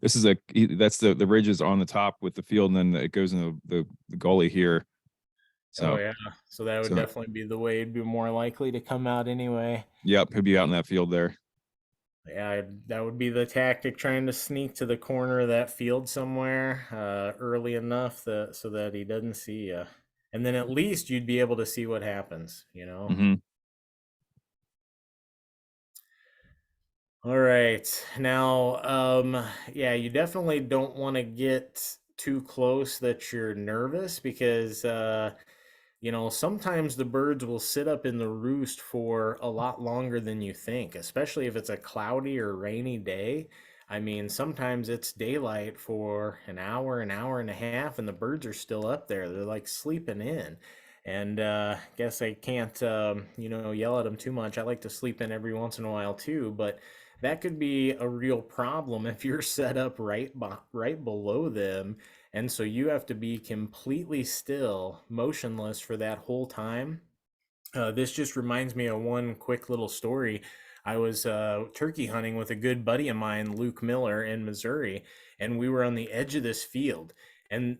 This is that's the ridge is on the top with the field, and then it goes in the gully here. So, oh yeah, so that would definitely be the way it'd be more likely to come out anyway. Yep, he'd be out in that field there. Yeah, that would be the tactic, trying to sneak to the corner of that field somewhere early enough so that he doesn't see you. And then at least you'd be able to see what happens, you know? Mm-hmm. All right. Now, yeah, you definitely don't want to get too close that you're nervous, because sometimes the birds will sit up in the roost for a lot longer than you think, especially if it's a cloudy or rainy day. I mean, sometimes it's daylight for an hour and a half, and the birds are still up there. They're like sleeping in. And guess I can't, yell at them too much. I like to sleep in every once in a while too, but that could be a real problem if you're set up right below them, and so you have to be completely still, motionless for that whole time. This just reminds me of one quick little story. I was turkey hunting with a good buddy of mine, Luke Miller, in Missouri, and we were on the edge of this field. And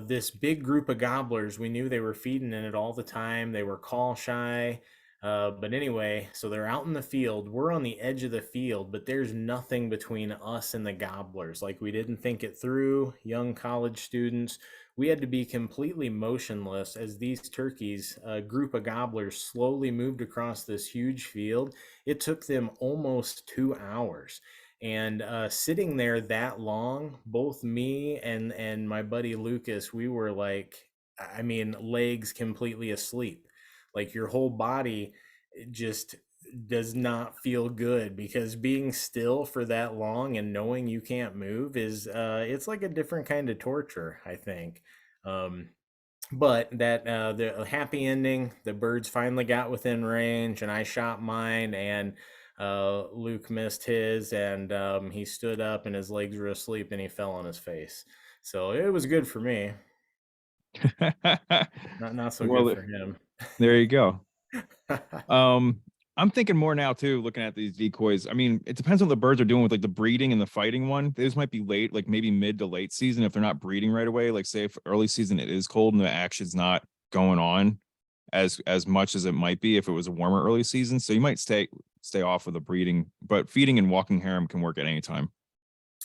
this big group of gobblers, we knew they were feeding in it all the time. They were call shy. But anyway, so they're out in the field. We're on the edge of the field, but there's nothing between us and the gobblers. Like, we didn't think it through, young college students. We had to be completely motionless as these turkeys, a group of gobblers, slowly moved across this huge field. It took them almost 2 hours. And sitting there that long, both me and my buddy Lucas, we were like, I mean, legs completely asleep. Like, your whole body just does not feel good, because being still for that long and knowing you can't move is it's like a different kind of torture, I think. um but that the happy ending, the birds finally got within range and I shot mine, and Luke missed his, and he stood up and his legs were asleep and he fell on his face. So it was good for me, not so good Well, for him. there you go. Um, I'm thinking more now too, looking at these decoys. I mean, it depends on what the birds are doing with like the breeding and the fighting one. Those might be late, like maybe mid to late season if they're not breeding right away. Like say if early season it is cold and the action's not going on as much as it might be if it was a warmer early season. So you might stay off of the breeding, but feeding and walking harem can work at any time.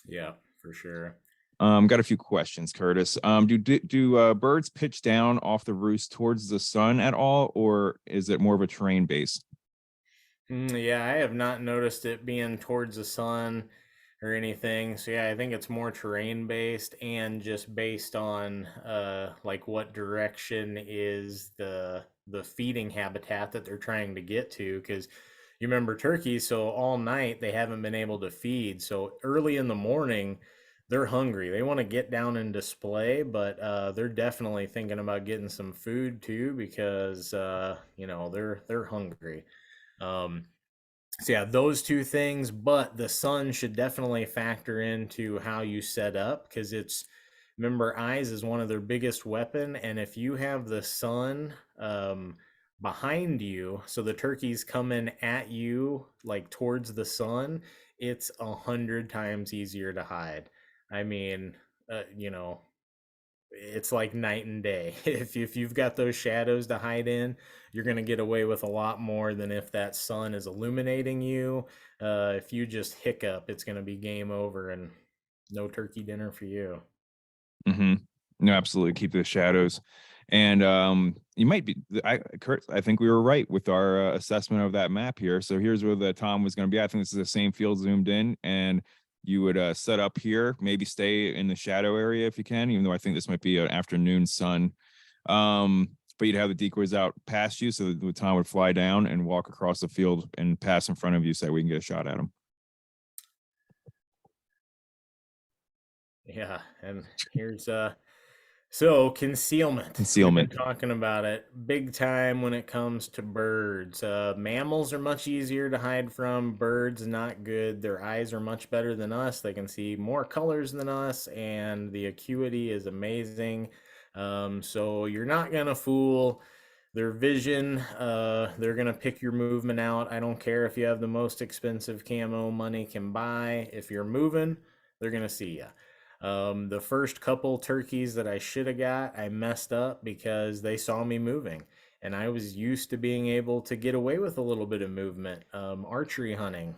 Yeah, for sure. Got a few questions, Curtis. Do birds pitch down off the roost towards the sun at all, or is it more of a terrain base? Yeah, I have not noticed it being towards the sun or anything. So yeah, I think it's more terrain based and just based on like what direction is the feeding habitat that they're trying to get to. Because you remember turkeys, so all night they haven't been able to feed. So early in the morning, they're hungry. They want to get down and display, but they're definitely thinking about getting some food too, because they're hungry. Um, so yeah, those two things, but the sun should definitely factor into how you set up, because it's, remember, eyes is one of their biggest weapon, and if you have the sun behind you, so the turkey's coming at you like towards the sun, it's 100 times easier to hide. I mean, uh, you know, it's like night and day. If you've got those shadows to hide in, you're going to get away with a lot more than if that sun is illuminating you. If you just hiccup, it's going to be game over and no turkey dinner for you. Mm-hmm. No, absolutely. Keep the shadows. And you might be, Kurt, I think we were right with our assessment of that map here. So here's where the Tom was going to be. I think this is the same field zoomed in, and you would set up here, maybe stay in the shadow area if you can, even though I think this might be an afternoon sun. But you'd have the decoys out past you, so the Tom would fly down and walk across the field and pass in front of you so we can get a shot at him. Yeah, and here's so concealment. We've been talking about it big time when it comes to birds. Mammals are much easier to hide from. Birds, not good. Their eyes are much better than us. They can see more colors than us, and the acuity is amazing. So you're not gonna fool their vision. They're gonna pick your movement out. I don't care if you have the most expensive camo money can buy. If you're moving, they're gonna see you. The first couple turkeys that I should have got, I messed up because they saw me moving. And I was used to being able to get away with a little bit of movement. Archery hunting,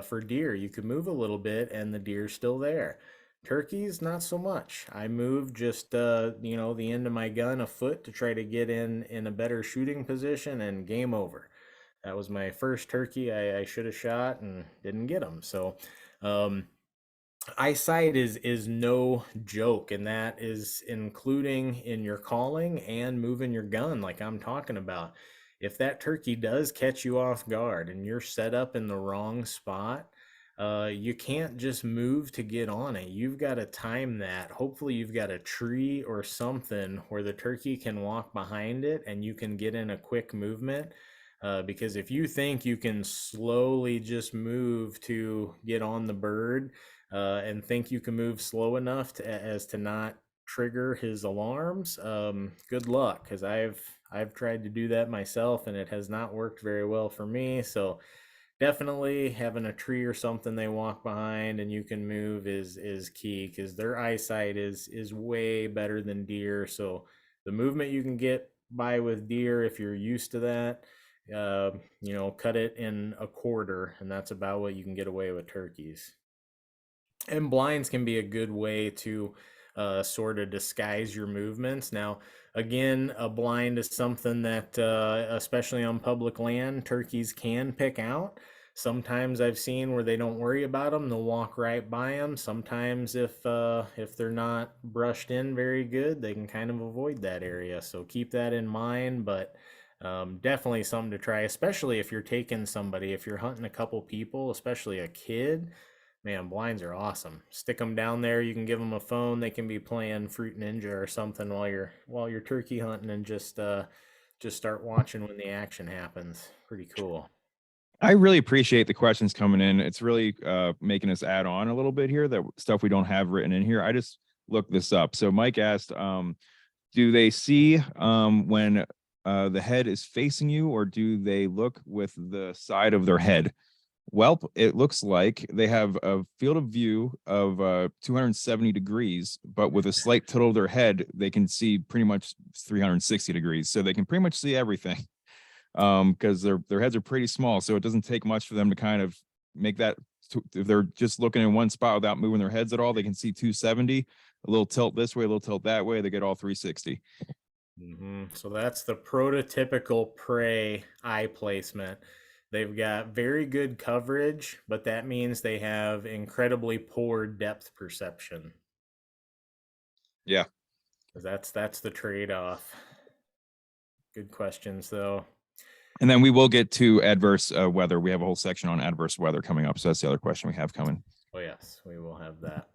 for deer, you could move a little bit and the deer's still there. Turkeys, not so much. I moved just, the end of my gun a foot to try to get in a better shooting position, and game over. That was my first turkey I should have shot and didn't get them. So, eyesight is no joke, and that is including in your calling and moving your gun like I'm talking about. If that turkey does catch you off guard and you're set up in the wrong spot, You can't just move to get on it. You've got to time that. Hopefully, you've got a tree or something where the turkey can walk behind it and you can get in a quick movement. Because if you think you can slowly just move to get on the bird and think you can move slow enough as to not trigger his alarms, good luck. Because I've tried to do that myself and it has not worked very well for me. So definitely having a tree or something they walk behind and you can move is key, because their eyesight is way better than deer. So the movement you can get by with deer, if you're used to that, cut it in a quarter, and that's about what you can get away with turkeys. And blinds can be a good way to sort of disguise your movements. Now, again, a blind is something that, especially on public land, turkeys can pick out. Sometimes I've seen where they don't worry about them; they'll walk right by them. Sometimes, if they're not brushed in very good, they can kind of avoid that area. So keep that in mind. But definitely something to try, especially if you're taking somebody, if you're hunting a couple people, especially a kid. Man, blinds are awesome. Stick them down there. You can give them a phone. They can be playing Fruit Ninja or something while you're turkey hunting, and just start watching when the action happens. Pretty cool. I really appreciate the questions coming in. It's really making us add on a little bit here, that stuff we don't have written in here. I just looked this up. So Mike asked, do they see when the head is facing you, or do they look with the side of their head? Well, it looks like they have a field of view of 270 degrees, but with a slight tilt of their head, they can see pretty much 360 degrees. So they can pretty much see everything, because their heads are pretty small. So it doesn't take much for them to kind of make that. If they're just looking in one spot without moving their heads at all, they can see 270, a little tilt this way, a little tilt that way. They get all 360. So that's the prototypical prey eye placement. They've got very good coverage, but that means they have incredibly poor depth perception. Yeah. That's the trade-off. Good questions, though. And then we will get to adverse weather. We have a whole section on adverse weather coming up. So that's the other question we have coming. Oh, yes, we will have that.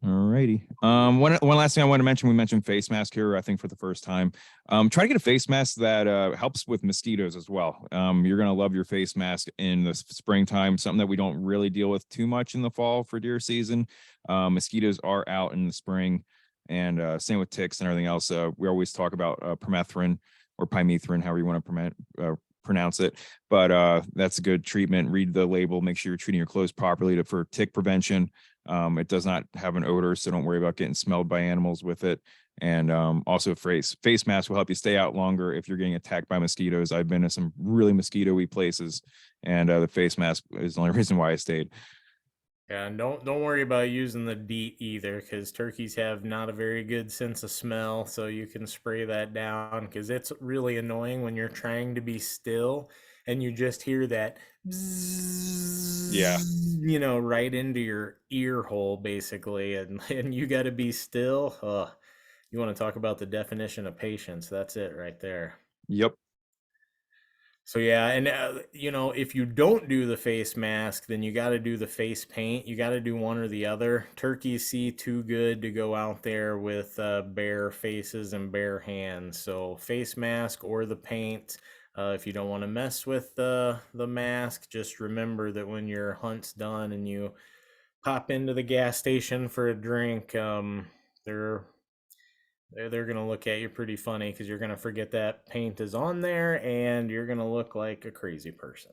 All righty. One last thing I want to mention, we mentioned face mask here, I think for the first time. Try to get a face mask that helps with mosquitoes as well. You're going to love your face mask in the springtime, something that we don't really deal with too much in the fall for deer season. Mosquitoes are out in the spring, and same with ticks and everything else. We always talk about permethrin or pymethrin, however you want to pronounce it, but that's a good treatment. Read the label, make sure you're treating your clothes properly for tick prevention. It does not have an odor, so don't worry about getting smelled by animals with it. And also face mask will help you stay out longer if you're getting attacked by mosquitoes. I've been to some really mosquito-y places, and the face mask is the only reason why I stayed. Yeah, and don't worry about using the DEET either, because turkeys have not a very good sense of smell, so you can spray that down, because it's really annoying when you're trying to be still and you just hear that bzzz, Yeah, right into your ear hole basically, and you got to be still. You want to talk about the definition of patience? That's it right there. Yep. So yeah, and if you don't do the face mask, then you got to do the face paint. You got to do one or the other. Turkeys see too good to go out there with bare faces and bare hands. So face mask or the paint. If you don't want to mess with the mask, just remember that when your hunt's done and you pop into the gas station for a drink, they're going to look at you pretty funny, because you're going to forget that paint is on there and you're going to look like a crazy person.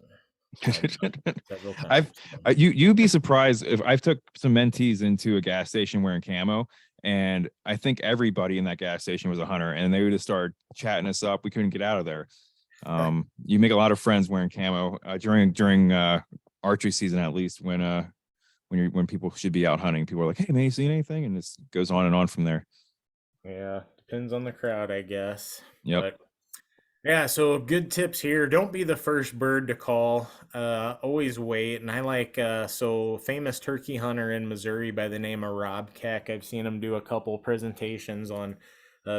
You'd be surprised if I've took some mentees into a gas station wearing camo, and I think everybody in that gas station was a hunter, and they would just start chatting us up. We couldn't get out of there. You make a lot of friends wearing camo during archery season, at least when people should be out hunting. People are like, "Hey, man, you seen anything?" And this goes on and on from there. Yeah, depends on the crowd, I guess. Yep. But yeah, so good tips here. Don't be the first bird to call. Always wait. And I like famous turkey hunter in Missouri by the name of Rob Keck. I've seen him do a couple presentations on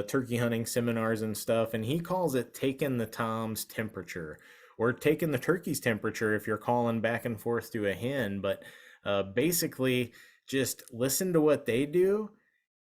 turkey hunting seminars and stuff, and he calls it taking the tom's temperature, or taking the turkey's temperature if you're calling back and forth to a hen. But basically, just listen to what they do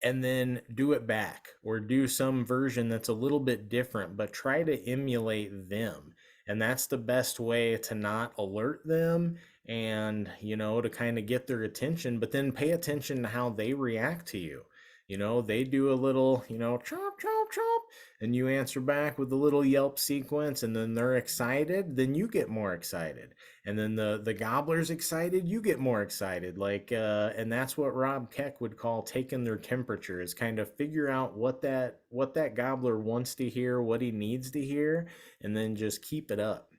and then do it back, or do some version that's a little bit different, but try to emulate them. And that's the best way to not alert them, and to kind of get their attention, but then pay attention to how they react to you. They do a little, chomp, chomp, chomp, and you answer back with a little Yelp sequence, and then they're excited, then you get more excited. And then the gobbler's excited, you get more excited. And that's what Rob Keck would call taking their temperature, is kind of figure out what that gobbler wants to hear, what he needs to hear, and then just keep it up.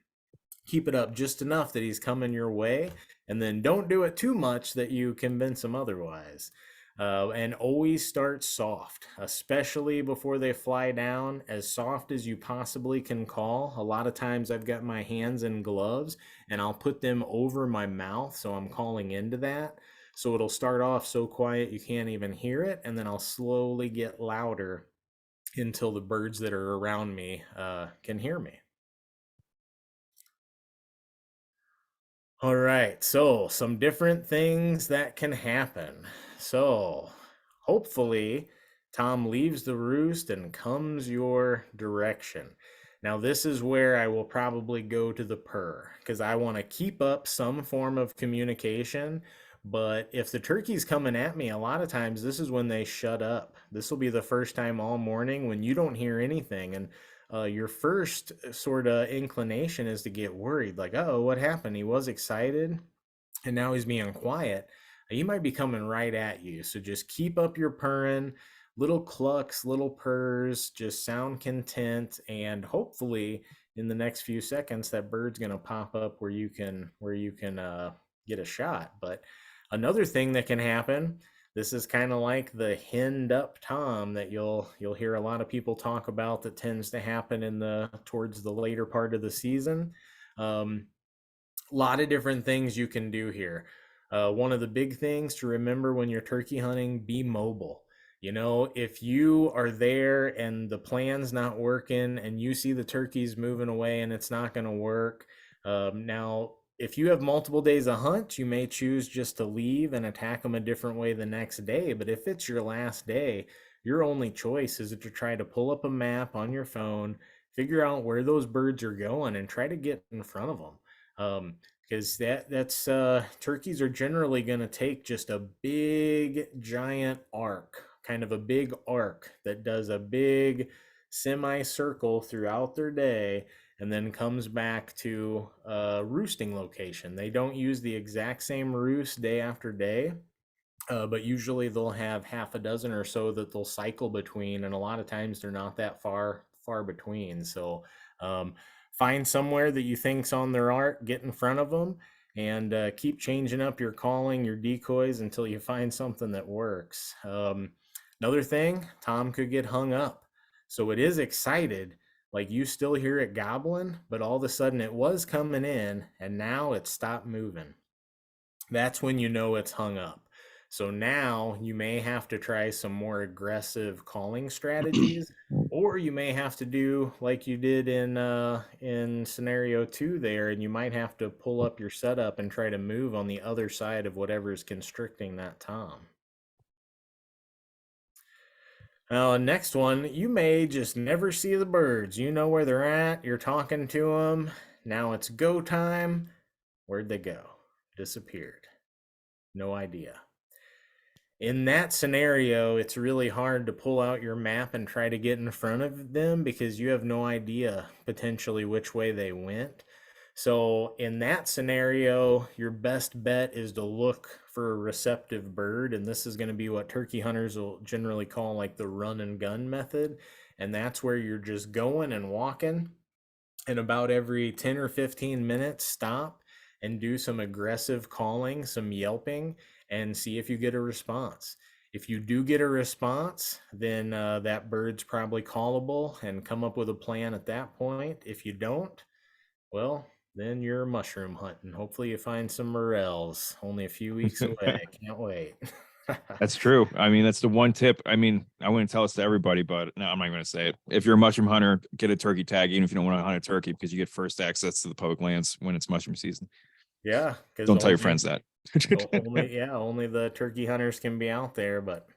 Keep it up just enough that he's coming your way, and then don't do it too much that you convince him otherwise. And always start soft, especially before they fly down, as soft as you possibly can call. A lot of times I've got my hands in gloves and I'll put them over my mouth, so I'm calling into that. So it'll start off so quiet you can't even hear it, and then I'll slowly get louder until the birds that are around me can hear me. All right, so some different things that can happen. So hopefully Tom leaves the roost and comes your direction. Now this is where I will probably go to the purr, because I want to keep up some form of communication. But if the turkey's coming at me, a lot of times this is when they shut up. This will be the first time all morning when you don't hear anything. And your first sort of inclination is to get worried, like, oh, what happened? He was excited and now he's being quiet. He might be coming right at you. So just keep up your purring, little clucks, little purrs, just sound content, and hopefully in the next few seconds that bird's going to pop up where you can get a shot. But another thing that can happen, this is kind of like the henned up Tom that you'll hear a lot of people talk about, that tends to happen towards the later part of the season. A lot of different things you can do here. One of the big things to remember when you're turkey hunting: be mobile. If you are there and the plan's not working and you see the turkeys moving away and it's not going to work, now if you have multiple days of hunt, you may choose just to leave and attack them a different way the next day. But if it's your last day, your only choice is to try to pull up a map on your phone, figure out where those birds are going, and try to get in front of them. Because that's turkeys are generally going to take just a big giant arc, kind of a big arc that does a big semicircle throughout their day, and then comes back to a roosting location. They don't use the exact same roost day after day, but usually they'll have half a dozen or so that they'll cycle between, and a lot of times they're not that far between. So find somewhere that you think's on their arc, get in front of them, and keep changing up your calling, your decoys, until you find something that works. Another thing, Tom could get hung up. So it is excited, like you still hear it gobbling, but all of a sudden it was coming in and now it stopped moving. That's when you know it's hung up. So now you may have to try some more aggressive calling strategies, or you may have to do like you did in scenario 2 there, and you might have to pull up your setup and try to move on the other side of whatever is constricting that tom. Now, next one, you may just never see the birds. You know where they're at. You're talking to them. Now it's go time. Where'd they go? Disappeared. No idea. In that scenario, it's really hard to pull out your map and try to get in front of them, because you have no idea potentially which way they went. So in that scenario, your best bet is to look for a receptive bird. And this is going to be what turkey hunters will generally call like the run and gun method. And that's where you're just going and walking, and about every 10 or 15 minutes, stop and do some aggressive calling, some yelping, and see if you get a response. If you do get a response, then that bird's probably callable, and come up with a plan at that point. If you don't, well, then you're mushroom hunting. Hopefully you find some morels. Only a few weeks away. Can't wait. That's true. I mean, that's the one tip. I mean, I wouldn't tell this to everybody, but no, I'm not going to say it. If you're a mushroom hunter, get a turkey tag, even if you don't want to hunt a turkey, because you get first access to the public lands when it's mushroom season. Yeah, because Don't tell your friends that. only the turkey hunters can be out there. But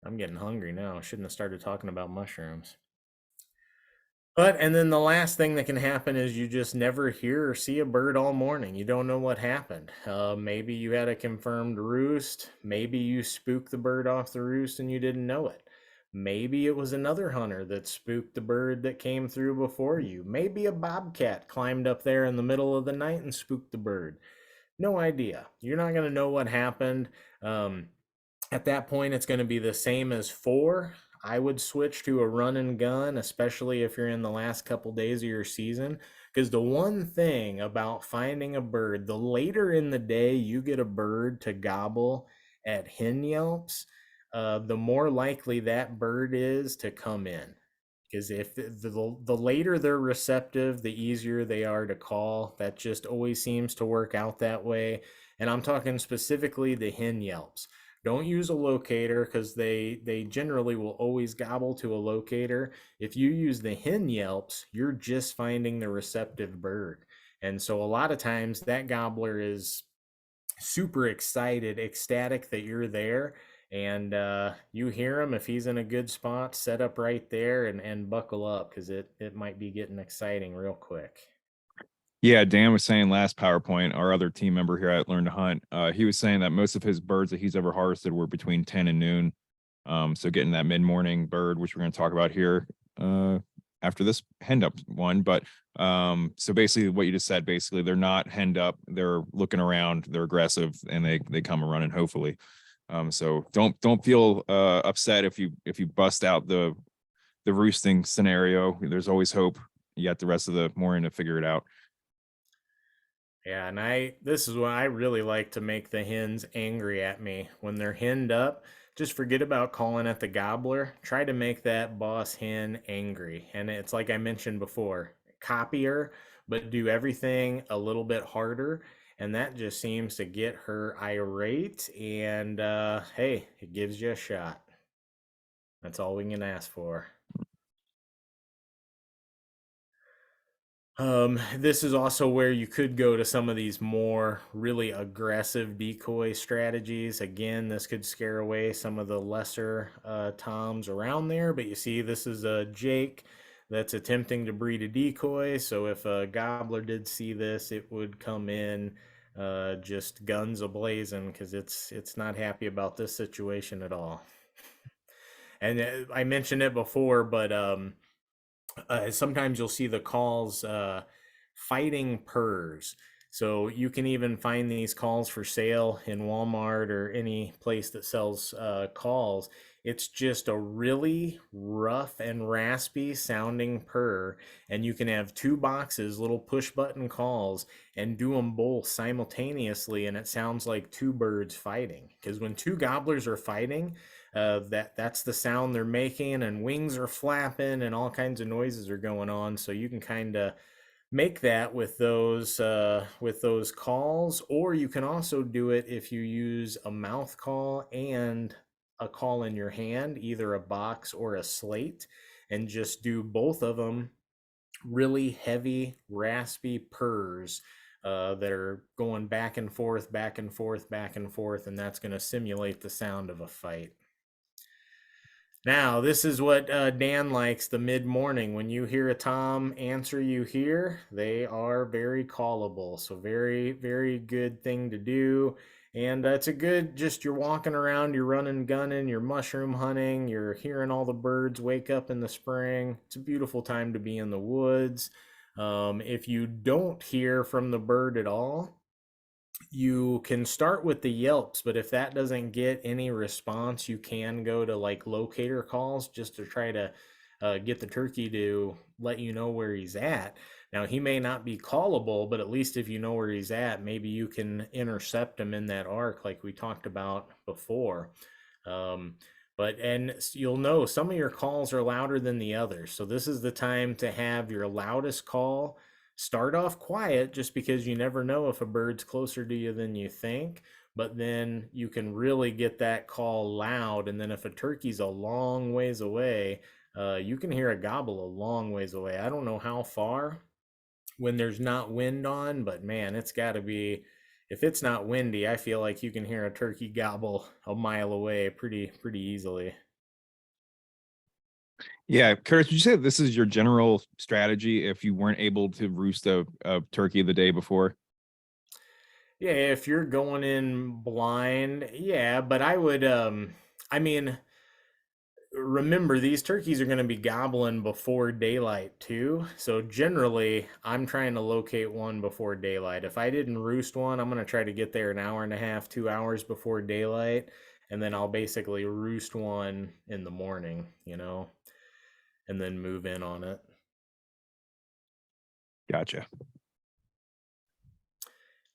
I'm getting hungry now. I shouldn't have started talking about mushrooms. But and then the last thing that can happen is you just never hear or see a bird all morning. You don't know what happened. Maybe you had a confirmed roost. Maybe you spooked the bird off the roost and you didn't know it. Maybe it was another hunter that spooked the bird that came through before you. Maybe a bobcat climbed up there in the middle of the night and spooked the bird. No idea. You're not going to know what happened. At that point, it's going to be the same as 4. I would switch to a run and gun, especially if you're in the last couple days of your season. Because the one thing about finding a bird, the later in the day you get a bird to gobble at hen yelps, the more likely that bird is to come in. Because if the later they're receptive, the easier they are to call. That just always seems to work out that way. And I'm talking specifically the hen yelps. Don't use a locator because they generally will always gobble to a locator. If you use the hen yelps, you're just finding the receptive bird. And so a lot of times that gobbler is super excited, ecstatic that you're there. And you hear him if he's in a good spot, set up right there and buckle up because it might be getting exciting real quick. Yeah, Dan was saying last PowerPoint, our other team member here at Learn to Hunt, he was saying that most of his birds that he's ever harvested were between 10 and noon. So getting that mid-morning bird, which we're going to talk about here after this henned up one. But so basically what you just said, basically they're not henned up, they're looking around, they're aggressive, and they come a running, hopefully. So don't feel upset if you bust out the roosting scenario. There's always hope. You got the rest of the morning to figure it out. Yeah, and this is when I really like to make the hens angry at me. When they're henned up, just forget about calling at the gobbler. Try to make that boss hen angry. And it's like I mentioned before, copy her, but do everything a little bit harder. And that just seems to get her irate. And hey, it gives you a shot. That's all we can ask for. This is also where you could go to some of these more really aggressive decoy strategies. Again, this could scare away some of the lesser toms around there, but you see this is a Jake that's attempting to breed a decoy. So if a gobbler did see this, it would come in just guns a-blazing because it's not happy about this situation at all. And I mentioned it before, but sometimes you'll see the calls fighting purrs. So you can even find these calls for sale in Walmart or any place that sells calls. It's just a really rough and raspy sounding purr. And you can have 2 boxes, little push button calls, and do them both simultaneously. And it sounds like 2 birds fighting. Because when 2 gobblers are fighting, that's the sound they're making, and wings are flapping and all kinds of noises are going on. So you can kind of make that with those calls, or you can also do it if you use a mouth call and a call in your hand, either a box or a slate, and just do both of them really heavy raspy purrs that are going back and forth, back and forth, back and forth, and that's going to simulate the sound of a fight. Now, this is what Dan likes, the mid-morning. When you hear a tom answer you here, they are very callable. So very, very good thing to do. And it's a good, just you're walking around, you're running, gunning, you're mushroom hunting, you're hearing all the birds wake up in the spring. It's a beautiful time to be in the woods. If you don't hear from the bird at all, you can start with the yelps, but if that doesn't get any response, you can go to like locator calls just to try to get the turkey to let you know where he's at. Now, he may not be callable, but at least if you know where he's at, maybe you can intercept him in that arc like we talked about before. And you'll know some of your calls are louder than the others. So this is the time to have your loudest call start off quiet, just because you never know if a bird's closer to you than you think. but then you can really get that call loud. And then if a turkey's a long ways away, you can hear a gobble a long ways away. I don't know how far when there's not wind on, but man, it's got to be, if it's not windy, I feel like you can hear a turkey gobble a mile away pretty easily. Yeah, Curtis, would you say this is your general strategy if you weren't able to roost a turkey the day before? Yeah, if you're going in blind, yeah, but I mean, remember these turkeys are going to be gobbling before daylight too. So generally, I'm trying to locate one before daylight. If I didn't roost one, I'm going to try to get there an hour and a half, 2 hours before daylight, and then I'll basically roost one in the morning, and then move in on it. Gotcha.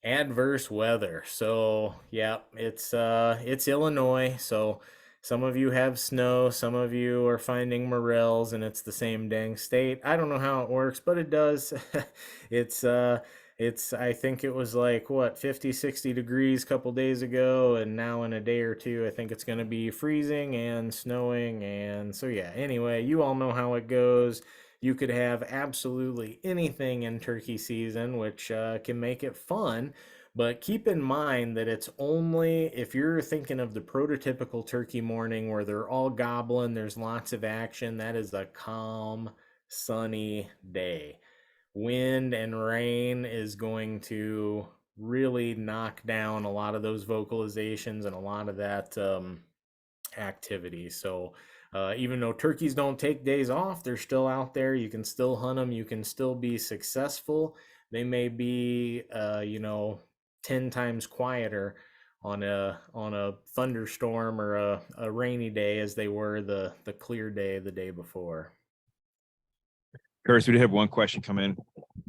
Adverse weather. So yeah, it's Illinois. So some of you have snow, some of you are finding morels, and it's the same dang state. I don't know how it works, but it does. it's it's I think it was like what 50, 60 degrees a couple days ago, and now in a day or two I think it's going to be freezing and snowing. And so yeah, anyway, you all know how it goes. You could have absolutely anything in turkey season, which can make it fun. But keep in mind that it's only if you're thinking of the prototypical turkey morning where they're all gobbling, there's lots of action. That is a calm, sunny day. Wind and rain is going to really knock down a lot of those vocalizations and a lot of that activity. So even though turkeys don't take days off, they're still out there. You can still hunt them. You can still be successful. They may be, 10 times quieter on a thunderstorm or a rainy day as they were the clear day the day before. Curtis, we did have one question come in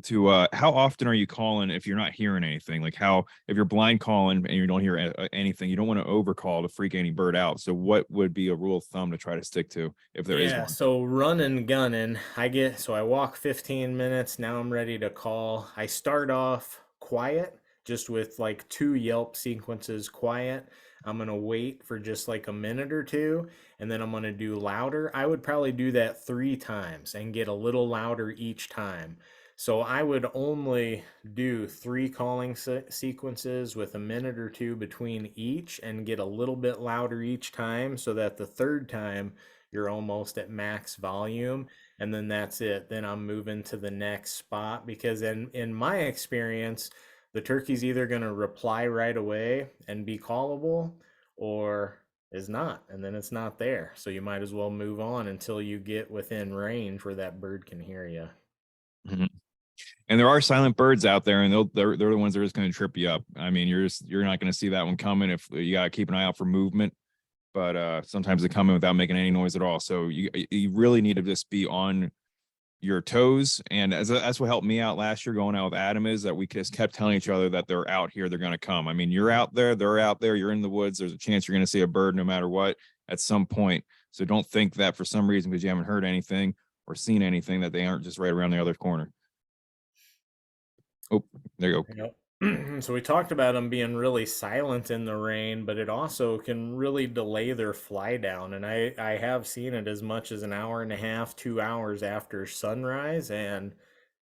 to how often are you calling if you're not hearing anything? Like how if you're blind calling and you don't hear anything, you don't want to overcall to freak any bird out. So what would be a rule of thumb to try to stick to if there is Yeah, one? so running, gunning, I walk 15 minutes. Now I'm ready to call. I start off quiet, just with like 2 Yelp sequences quiet. I'm going to wait for just like a minute or two, and then I'm going to do louder. I would probably do that 3 times and get a little louder each time. So I would only do 3 calling sequences with a minute or two between each and get a little bit louder each time so that the third time you're almost at max volume, and then that's it. Then I'm moving to the next spot because in my experience, the turkey's either going to reply right away and be callable or is not, and then it's not there. So you might as well move on until you get within range where that bird can hear you. Mhm. And there are silent birds out there, and they're the ones that are just going to trip you up. I mean, you're not going to see that one coming if you got to keep an eye out for movement. But sometimes they come in without making any noise at all. So you really need to just be on your toes. And that's what helped me out last year going out with Adam is that we just kept telling each other that they're out here, they're going to come. I mean, you're out there, they're out there, you're in the woods. There's a chance you're going to see a bird no matter what at some point. So don't think that for some reason because you haven't heard anything or seen anything that they aren't just right around the other corner. Oh, there you go. Yep. So we talked about them being really silent in the rain, but it also can really delay their fly down. And I have seen it as much as an hour and a half, 2 hours after sunrise, and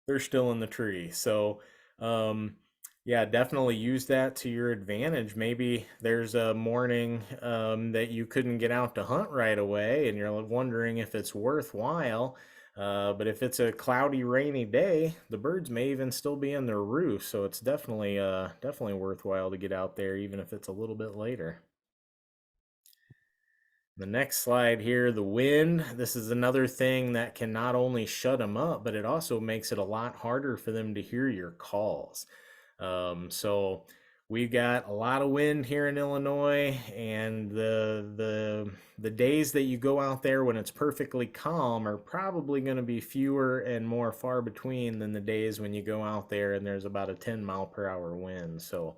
they're still in the tree. So, yeah, definitely use that to your advantage. Maybe there's a morning that you couldn't get out to hunt right away, and you're wondering if it's worthwhile. But if it's a cloudy, rainy day, the birds may even still be in their roost. So it's definitely worthwhile to get out there, even if it's a little bit later. The next slide here, the wind. This is another thing that can not only shut them up, but it also makes it a lot harder for them to hear your calls. So we've got a lot of wind here in Illinois, and the days that you go out there when it's perfectly calm are probably going to be fewer and more far between than the days when you go out there and there's about a 10-mile-per-hour wind. So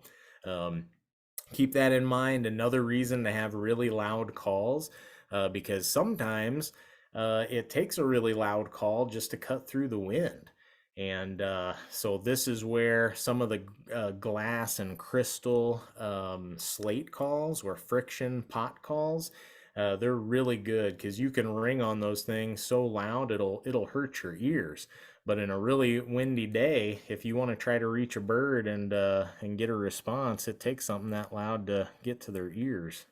keep that in mind. Another reason to have really loud calls, because sometimes it takes a really loud call just to cut through the wind. And so this is where some of the glass and crystal slate calls or friction pot calls, they're really good because you can ring on those things so loud it'll hurt your ears. But in a really windy day, if you want to try to reach a bird and get a response, it takes something that loud to get to their ears.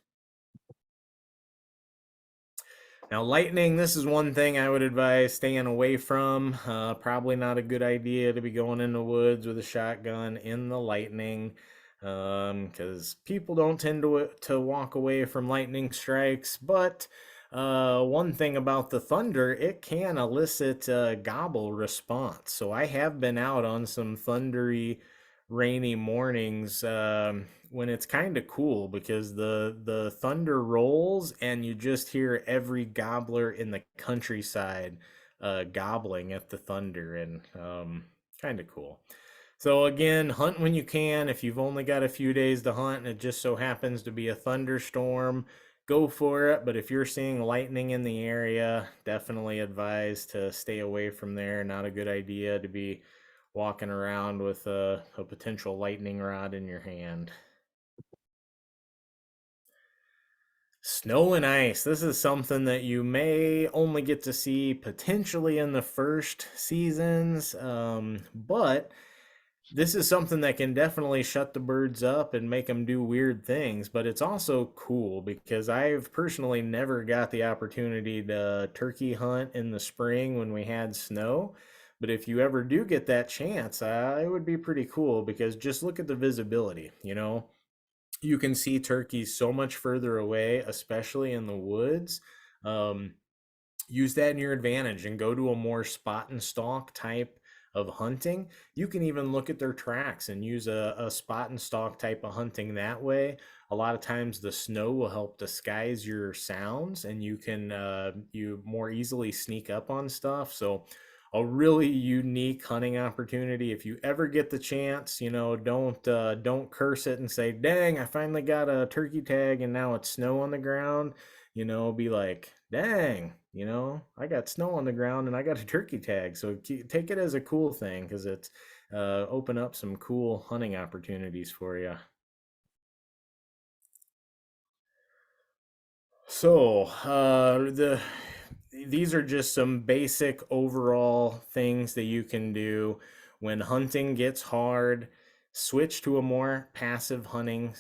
Now, lightning, this is one thing I would advise staying away from. Probably not a good idea to be going in the woods with a shotgun in the lightning, because people don't tend to walk away from lightning strikes. But one thing about the thunder, it can elicit a gobble response. So I have been out on some thundery, rainy mornings when it's kind of cool because the thunder rolls and you just hear every gobbler in the countryside gobbling at the thunder, and kind of cool. So again, hunt when you can. If you've only got a few days to hunt and it just so happens to be a thunderstorm, go for it. But if you're seeing lightning in the area, definitely advise to stay away from there. Not a good idea to be walking around with a potential lightning rod in your hand. Snow and ice. This is something that you may only get to see potentially in the first seasons, but this is something that can definitely shut the birds up and make them do weird things. But it's also cool because I've personally never got the opportunity to turkey hunt in the spring when we had snow. But if you ever do get that chance, it would be pretty cool because just look at the visibility, you can see turkeys so much further away, especially in the woods. Use that in your advantage and go to a more spot and stalk type of hunting. You can even look at their tracks and use a spot and stalk type of hunting that way. A lot of times the snow will help disguise your sounds and you can you more easily sneak up on stuff. So a really unique hunting opportunity. If you ever get the chance, don't curse it and say, dang, I finally got a turkey tag and now it's snow on the ground. Be like, dang, I got snow on the ground and I got a turkey tag. So take it as a cool thing because it's open up some cool hunting opportunities for you. So these are just some basic overall things that you can do when hunting gets hard. Switch to a more passive hunting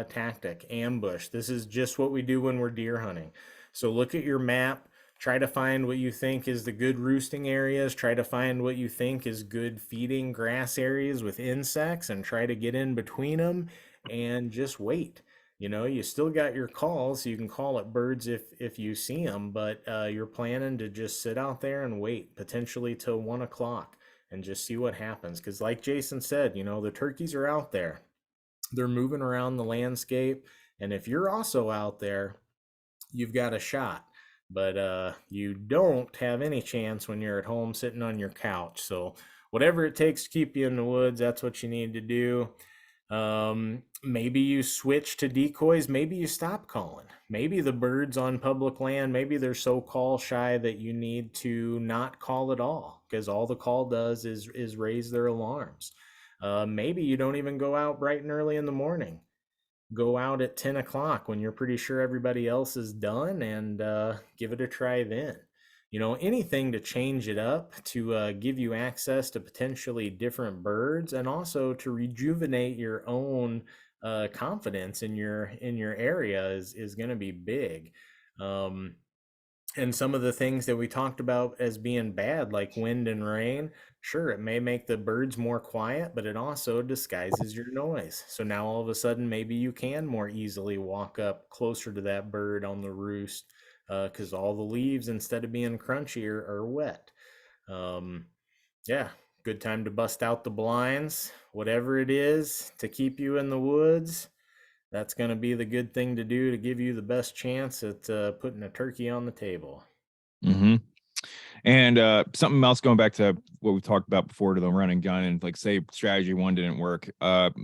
tactic, ambush. This is just what we do when we're deer hunting. So look at your map, try to find what you think is the good roosting areas, try to find what you think is good feeding grass areas with insects and try to get in between them and just wait. You still got your calls, so you can call at birds if you see them, but you're planning to just sit out there and wait, potentially till 1 o'clock, and just see what happens. Because like Jason said, the turkeys are out there. They're moving around the landscape, and if you're also out there, you've got a shot. But you don't have any chance when you're at home sitting on your couch. So whatever it takes to keep you in the woods, that's what you need to do. Maybe you switch to decoys, maybe you stop calling. Maybe the birds on public land, maybe they're so call shy that you need to not call at all because all the call does is raise their alarms. Maybe you don't even go out bright and early in the morning. Go out at 10 o'clock when you're pretty sure everybody else is done and give it a try then. Anything to change it up, to give you access to potentially different birds, and also to rejuvenate your own confidence in your area is going to be big. And some of the things that we talked about as being bad, like wind and rain, sure, it may make the birds more quiet, but it also disguises your noise. So now all of a sudden, maybe you can more easily walk up closer to that bird on the roost because all the leaves, instead of being crunchy, are wet. Yeah, good time to bust out the blinds. Whatever it is to keep you in the woods, that's going to be the good thing to do to give you the best chance at putting a turkey on the table. Mm-hmm. And something else, going back to what we talked about before, to the run and gun, and like say strategy one didn't work.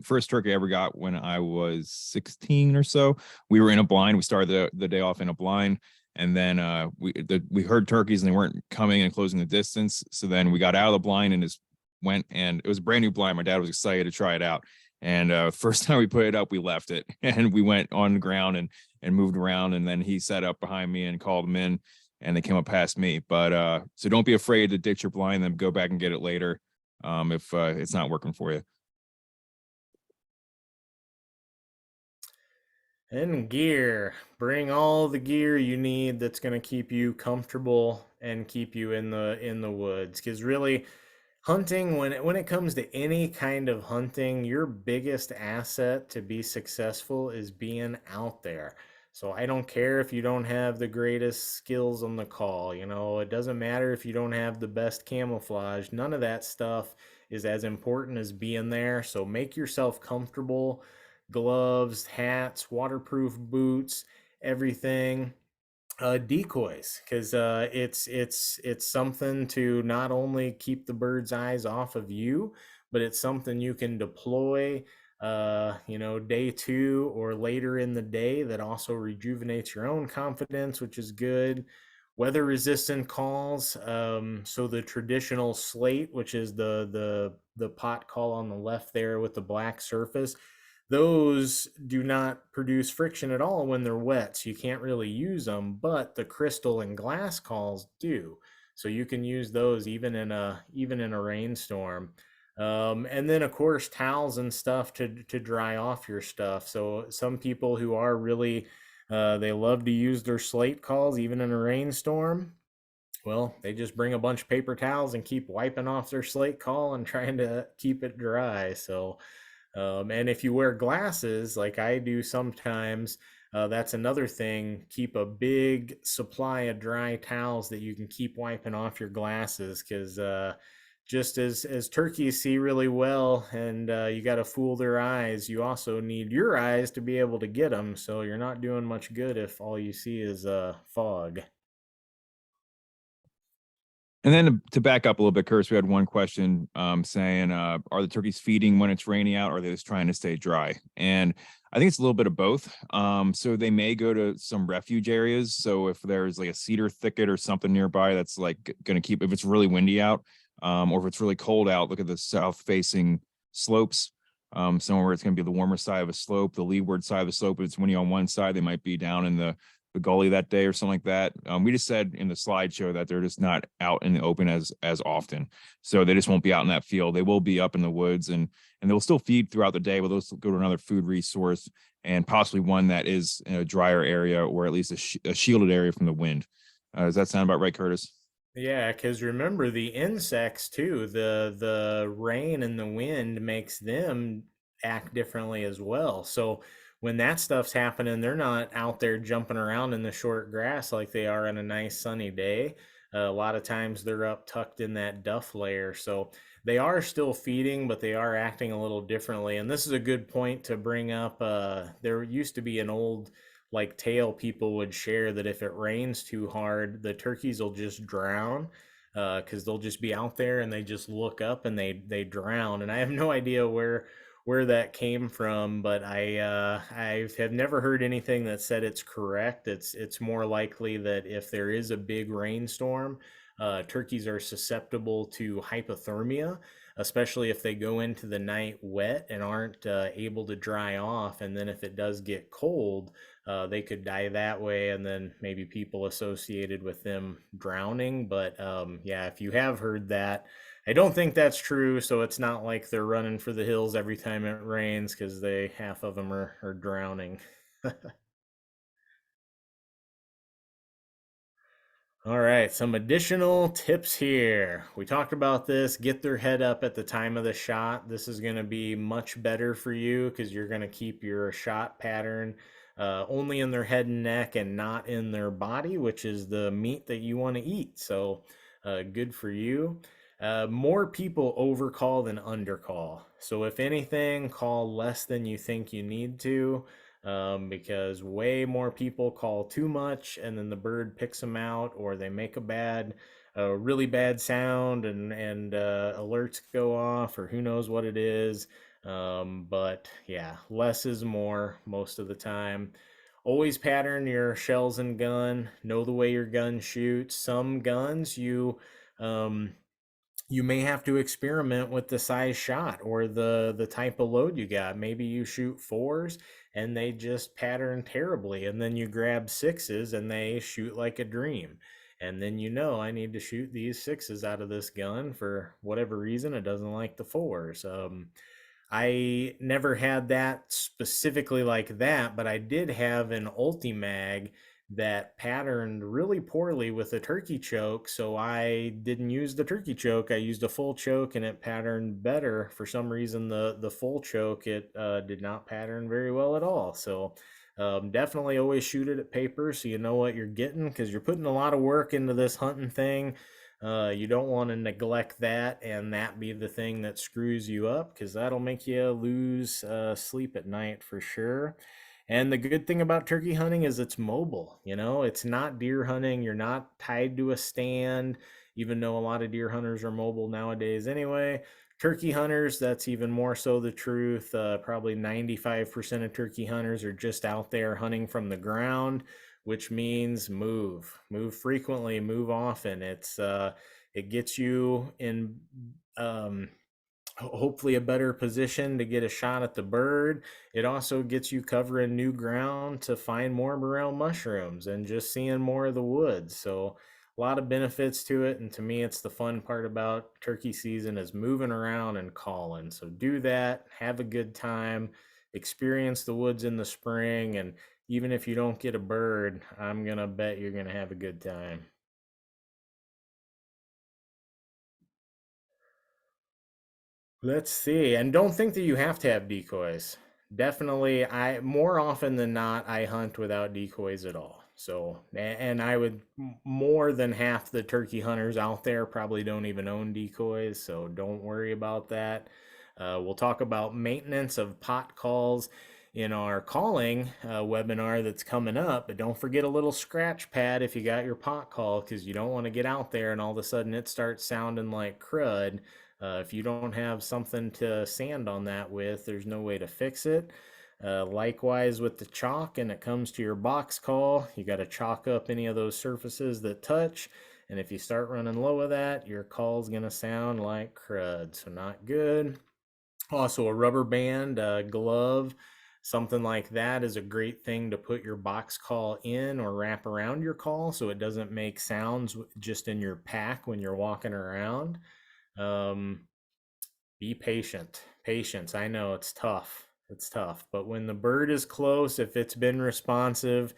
First turkey I ever got when I was 16 or so. We were in a blind. We started the day off in a blind. And then we heard turkeys and they weren't coming and closing the distance. So then we got out of the blind and went, and it was a brand new blind. My dad was excited to try it out. And first time we put it up, we left it and we went on the ground and moved around. And then he sat up behind me and called them in, and they came up past me. But so don't be afraid to ditch your blind, then go back and get it later if it's not working for you. And gear. Bring all the gear you need that's going to keep you comfortable and keep you in the woods. Because really, hunting, when it comes to any kind of hunting, your biggest asset to be successful is being out there. So I don't care if you don't have the greatest skills on the call. You know, it doesn't matter if you don't have the best camouflage. None of that stuff is as important as being there. So make yourself comfortable. Gloves, hats, waterproof boots, everything. Decoys, because it's something to not only keep the bird's eyes off of you, but it's something you can deploy day 2 or later in the day, that also rejuvenates your own confidence, which is good. Weather resistant calls, so the traditional slate, which is the pot call on the left there with the black surface, those do not produce friction at all when they're wet, so you can't really use them, but the crystal and glass calls do. So you can use those even in a rainstorm. And then of course towels and stuff to dry off your stuff. So some people who are really they love to use their slate calls even in a rainstorm. Well, they just bring a bunch of paper towels and keep wiping off their slate call and trying to keep it dry. So and if you wear glasses, like I do sometimes, that's another thing. Keep a big supply of dry towels that you can keep wiping off your glasses, because just as turkeys see really well, and you got to fool their eyes, you also need your eyes to be able to get them. So you're not doing much good if all you see is fog. And then to back up a little bit, Curtis, we had one question saying, are the turkeys feeding when it's raining out, or are they just trying to stay dry? And I think it's a little bit of both. So they may go to some refuge areas. So if there's like a cedar thicket or something nearby that's like going to keep, if it's really windy out, or if it's really cold out, look at the south-facing slopes. Somewhere where it's going to be the warmer side of a slope, the leeward side of the slope. If it's windy on one side, they might be down in the gully that day or something like that. We just said in the slideshow that they're just not out in the open as often, so they just won't be out in that field. They will be up in the woods, and they'll still feed throughout the day, but they'll go to another food resource, and possibly one that is in a drier area, or at least a shielded area from the wind. Does that sound about right, Curtis? Yeah, because remember the insects too. The rain and the wind makes them act differently as well. So when that stuff's happening, they're not out there jumping around in the short grass like they are on a nice sunny day. A lot of times they're up tucked in that duff layer. So they are still feeding, but they are acting a little differently. And this is a good point to bring up. There used to be an old like tale people would share, that if it rains too hard, the turkeys will just drown, because they'll just be out there and they just look up and they drown. And I have no idea where that came from, but I have never heard anything that said it's correct. It's more likely that if there is a big rainstorm, turkeys are susceptible to hypothermia, especially if they go into the night wet and aren't able to dry off. And then if it does get cold, they could die that way, and then maybe people associated with them drowning. But yeah, if you have heard that, I don't think that's true. So it's not like they're running for the hills every time it rains, because half of them are drowning. All right, some additional tips here. We talked about this. Get their head up at the time of the shot. This is going to be much better for you, because you're going to keep your shot pattern only in their head and neck, and not in their body, which is the meat that you want to eat. So good for you. More people overcall than undercall. So if anything, call less than you think you need to, because way more people call too much, and then the bird picks them out, or they make a really bad sound, and alerts go off, or who knows what it is. But yeah, less is more most of the time. Always pattern your shells and gun. Know the way your gun shoots. Some guns um, you may have to experiment with the size shot or the type of load you got. Maybe you shoot fours and they just pattern terribly, and then you grab sixes and they shoot like a dream. And then I need to shoot these sixes out of this gun for whatever reason. It doesn't like the fours. I never had that specifically like that, but I did have an Ultimag that patterned really poorly with a turkey choke. So I didn't use the turkey choke. I used a full choke and it patterned better. For some reason, the full choke, it did not pattern very well at all. So definitely always shoot it at paper so you know what you're getting, because you're putting a lot of work into this hunting thing. You don't want to neglect that and that be the thing that screws you up, because that'll make you lose sleep at night for sure. And the good thing about turkey hunting is it's mobile. It's not deer hunting. You're not tied to a stand, even though a lot of deer hunters are mobile nowadays anyway. Turkey hunters, that's even more so the truth. Probably 95% of turkey hunters are just out there hunting from the ground, which means move frequently, move often. It gets you in hopefully a better position to get a shot at the bird. It also gets you covering new ground to find more morel mushrooms and just seeing more of the woods. So a lot of benefits to it, and to me it's the fun part about turkey season is moving around and calling. So do that, have a good time, experience the woods in the spring, and even if you don't get a bird, I'm gonna bet you're gonna have a good time. Let's see. And don't think that you have to have decoys. Definitely, I more often than not, I hunt without decoys at all. So, and I would more than half the turkey hunters out there probably don't even own decoys. So don't worry about that. We'll talk about maintenance of pot calls in our calling webinar that's coming up. But don't forget a little scratch pad if you got your pot call, because you don't want to get out there and all of a sudden it starts sounding like crud. If you don't have something to sand on that with, there's no way to fix it. Likewise with the chalk, and it comes to your box call, you got to chalk up any of those surfaces that touch. And if you start running low of that, your call's going to sound like crud. So not good. Also, a rubber band, glove, something like that is a great thing to put your box call in or wrap around your call so it doesn't make sounds just in your pack when you're walking around. Be patient. Patience. I know it's tough. It's tough. But when the bird is close, if it's been responsive,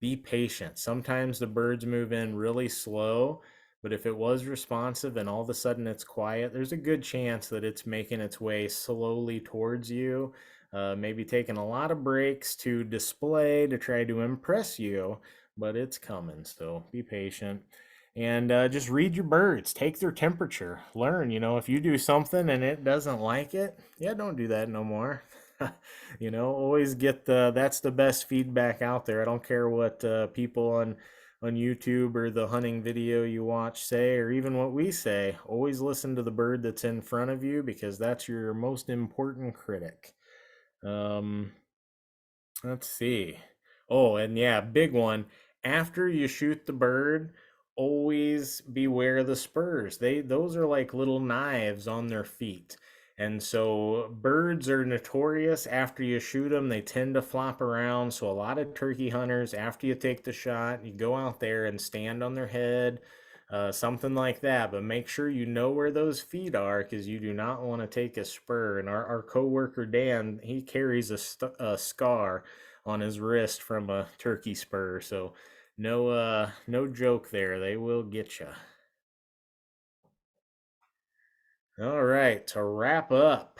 be patient. Sometimes the birds move in really slow, but if it was responsive and all of a sudden it's quiet, there's a good chance that it's making its way slowly towards you, maybe taking a lot of breaks to display to try to impress you, but it's coming. So be patient. And just read your birds, take their temperature, learn. If you do something and it doesn't like it, yeah, don't do that no more. Always get that's the best feedback out there. I don't care what people on YouTube or the hunting video you watch say, or even what we say. Always listen to the bird that's in front of you, because that's your most important critic. Let's see. Oh, and yeah, big one. After you shoot the bird, always beware of the spurs. Those are like little knives on their feet. And so birds are notorious after you shoot them, they tend to flop around. So a lot of turkey hunters, after you take the shot, you go out there and stand on their head, something like that. But make sure you know where those feet are, because you do not want to take a spur. And our coworker Dan, he carries a scar on his wrist from a turkey spur. So no joke there. They will get you. All right, to wrap up,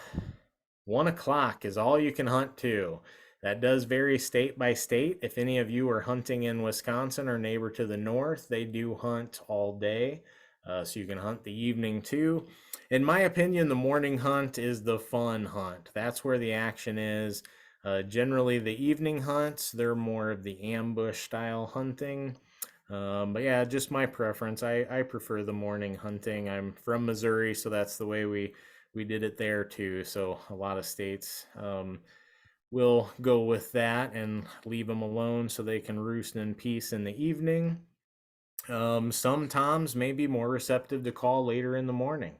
1 o'clock is all you can hunt to. That does vary state by state. If any of you are hunting in Wisconsin or neighbor to the north, they do hunt all day. So you can hunt the evening too. In my opinion, the morning hunt is the fun hunt. That's where the action is. Generally, the evening hunts, they're more of the ambush style hunting. But yeah, just my preference. I prefer the morning hunting. I'm from Missouri, so that's the way we did it there too. So a lot of states will go with that and leave them alone so they can roost in peace in the evening. Some toms may be more receptive to call later in the morning.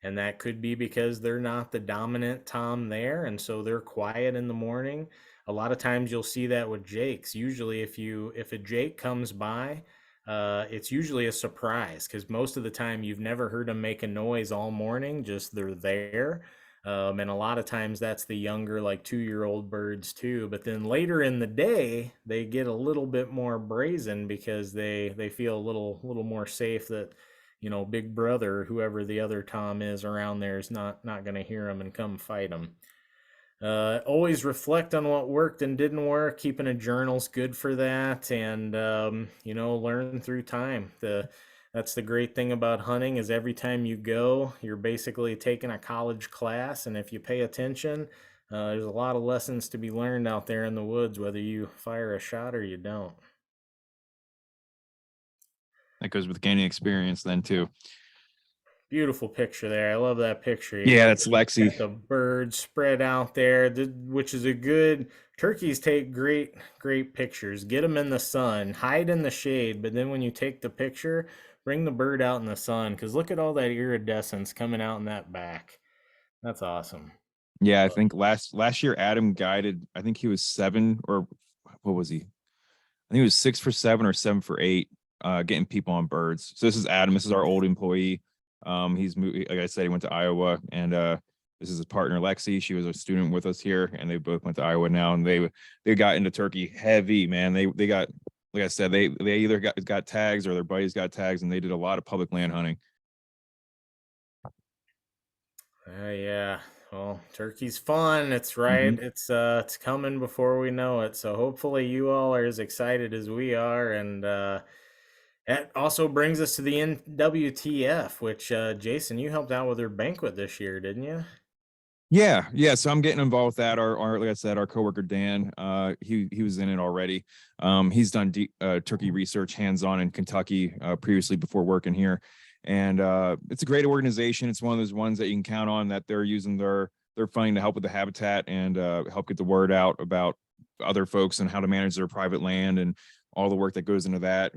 And that could be because they're not the dominant tom there, and so they're quiet in the morning. A lot of times you'll see that with jakes. Usually if a jake comes by, it's usually a surprise, because most of the time you've never heard them make a noise all morning, just they're there. And a lot of times that's the younger, like 2-year-old birds too. But then later in the day, they get a little bit more brazen because they feel a little more safe that, Big Brother, whoever the other Tom is around there, is not going to hear them and come fight them. Always reflect on what worked and didn't work. Keeping a journal's good for that, and learn through time. That's the great thing about hunting, is every time you go, you're basically taking a college class, and if you pay attention, there's a lot of lessons to be learned out there in the woods, whether you fire a shot or you don't. That goes with gaining experience then too. Beautiful picture there. I love that picture. Yeah, that's Lexi. The birds spread out there, which is a good. Turkeys take great pictures. Get them in the sun, hide in the shade, but then when you take the picture, bring the bird out in the sun, because look at all that iridescence coming out in that back. That's awesome. Yeah, I think last year Adam guided. I think he was 7, or what was he? I think he was 6 for 7 or 7 for 8, getting people on birds. So this is Adam. This is our old employee. He's moved, like I said, he went to Iowa, and this is his partner Lexi. She was a student with us here, and they both went to Iowa now, and they got into turkey heavy, man. They got, like I said, they either got tags or their buddies got tags, and they did a lot of public land hunting. Yeah. Well, turkey's fun. It's right. It's coming before we know it. So hopefully you all are as excited as we are, and that also brings us to the NWTF, which Jason, you helped out with their banquet this year, didn't you? Yeah. So I'm getting involved with that. Our like I said, our coworker Dan, he was in it already. He's done turkey research hands-on in Kentucky previously before working here, and it's a great organization. It's one of those ones that you can count on, that they're using their funding to help with the habitat and help get the word out about other folks and how to manage their private land and all the work that goes into that.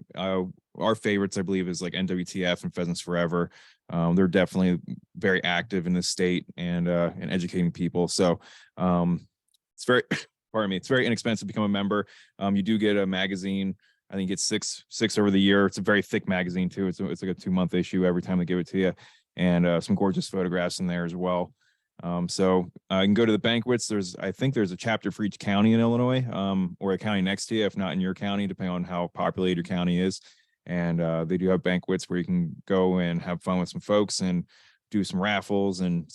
Our favorites, I believe, is like NWTF and Pheasants Forever. They're definitely very active in this state and educating people. So it's very, pardon me, it's very inexpensive to become a member. You do get a magazine. I think it's six over the year. It's a very thick magazine too. It's like a 2-month issue every time they give it to you, and some gorgeous photographs in there as well. So you can go to the banquets. I think there's a chapter for each county in Illinois, or a county next to you, if not in your county, depending on how populated your county is. And they do have banquets where you can go and have fun with some folks and do some raffles and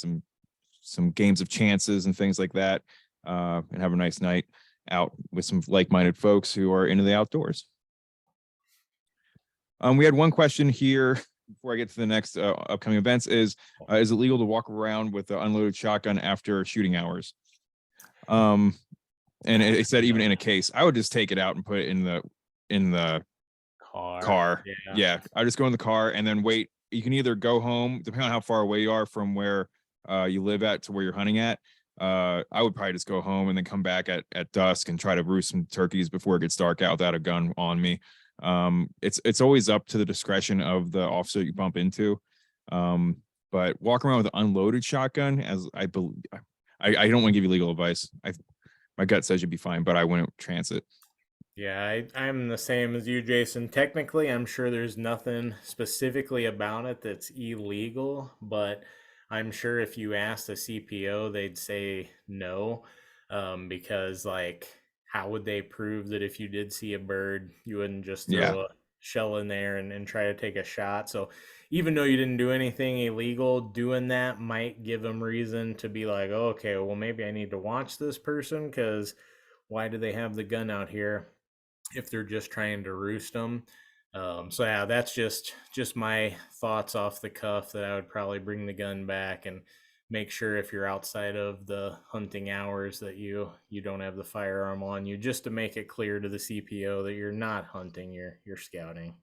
some games of chances and things like that, and have a nice night out with some like-minded folks who are into the outdoors. We had one question here before I get to the next upcoming events. Is it legal to walk around with an unloaded shotgun after shooting hours? And it said even in a case. I would just take it out and put it in the car. Yeah, I just go in the car and then wait. You can either go home, depending on how far away you are from where you live at to where you're hunting at. I would probably just go home and then come back at dusk and try to roost some turkeys before it gets dark out without a gun on me. It's always up to the discretion of the officer you bump into. But walk around with an unloaded shotgun, as I believe, I don't want to give you legal advice. My gut says you'd be fine, but I wouldn't chance it. Yeah, I'm the same as you, Jason. Technically, I'm sure there's nothing specifically about it that's illegal, but I'm sure if you asked a CPO, they'd say no, because like, how would they prove that if you did see a bird, you wouldn't just throw a shell in there and try to take a shot? So even though you didn't do anything illegal, doing that might give them reason to be like, oh, okay, well, maybe I need to watch this person, because why do they have the gun out here if they're just trying to roost them? So yeah, that's just my thoughts off the cuff, that I would probably bring the gun back and make sure if you're outside of the hunting hours that you don't have the firearm on you, just to make it clear to the CPO that you're not hunting, you're scouting.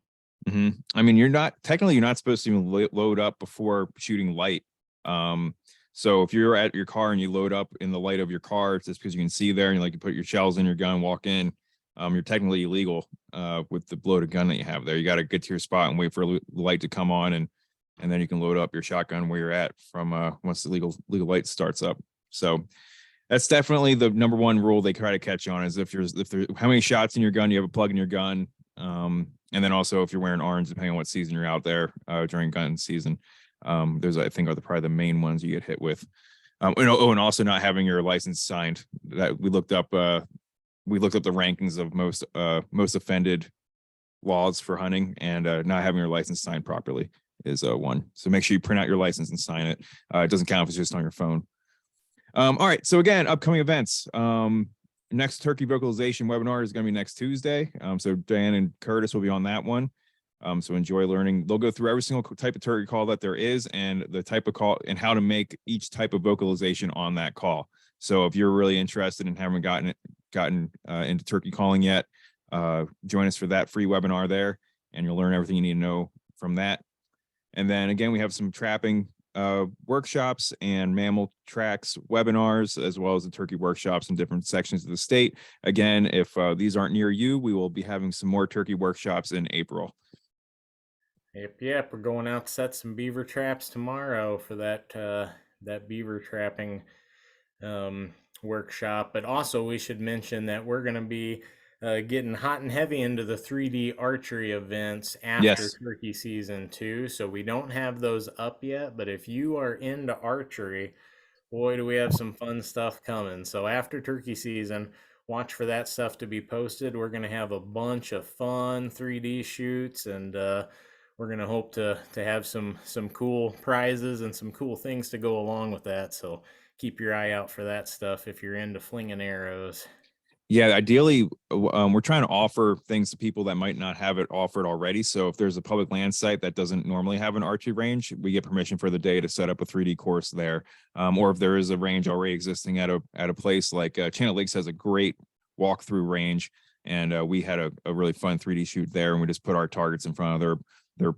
Mm-hmm. I mean, you're not supposed to even load up before shooting light. So if you're at your car and you load up in the light of your car, just because you can see there, and you put your shells in your gun, walk in, you're technically illegal with the loaded gun that you have there. You got to get to your spot and wait for the light to come on and and then you can load up your shotgun where you're at from once the legal light starts up. So that's definitely the number one rule they try to catch you on, is if there's how many shots in your gun, you have a plug in your gun. And then also if you're wearing orange, depending on what season you're out there during gun season. Those I think are probably the main ones you get hit with. And also not having your license signed. That we looked up the rankings of most offended laws for hunting, and not having your license signed properly is one. So make sure you print out your license and sign it. It doesn't count if it's just on your phone. All right. So again, upcoming events. Next turkey vocalization webinar is going to be next Tuesday. So Dan and Curtis will be on that one. So enjoy learning. They'll go through every single type of turkey call that there is, and the type of call and how to make each type of vocalization on that call. So if you're really interested and haven't gotten into turkey calling yet, join us for that free webinar there, and you'll learn everything you need to know from that. And then again, we have some trapping workshops and mammal tracks webinars, as well as the turkey workshops in different sections of the state. Again, if these aren't near you, we will be having some more turkey workshops in April. Yep. We're going out to set some beaver traps tomorrow for that beaver trapping workshop. But also we should mention that we're going to be getting hot and heavy into the 3D archery events after turkey season too. So we don't have those up yet, but if you are into archery, boy, do we have some fun stuff coming. So after turkey season, watch for that stuff to be posted. We're going to have a bunch of fun 3D shoots, and we're going to hope to have some cool prizes and some cool things to go along with that. So keep your eye out for that stuff if you're into flinging arrows. Yeah, ideally, we're trying to offer things to people that might not have it offered already. So if there's a public land site that doesn't normally have an archery range, we get permission for the day to set up a 3D course there. Or if there is a range already existing at a place like Channel Lakes has a great walkthrough range, and we had a really fun 3D shoot there, and we just put our targets in front of their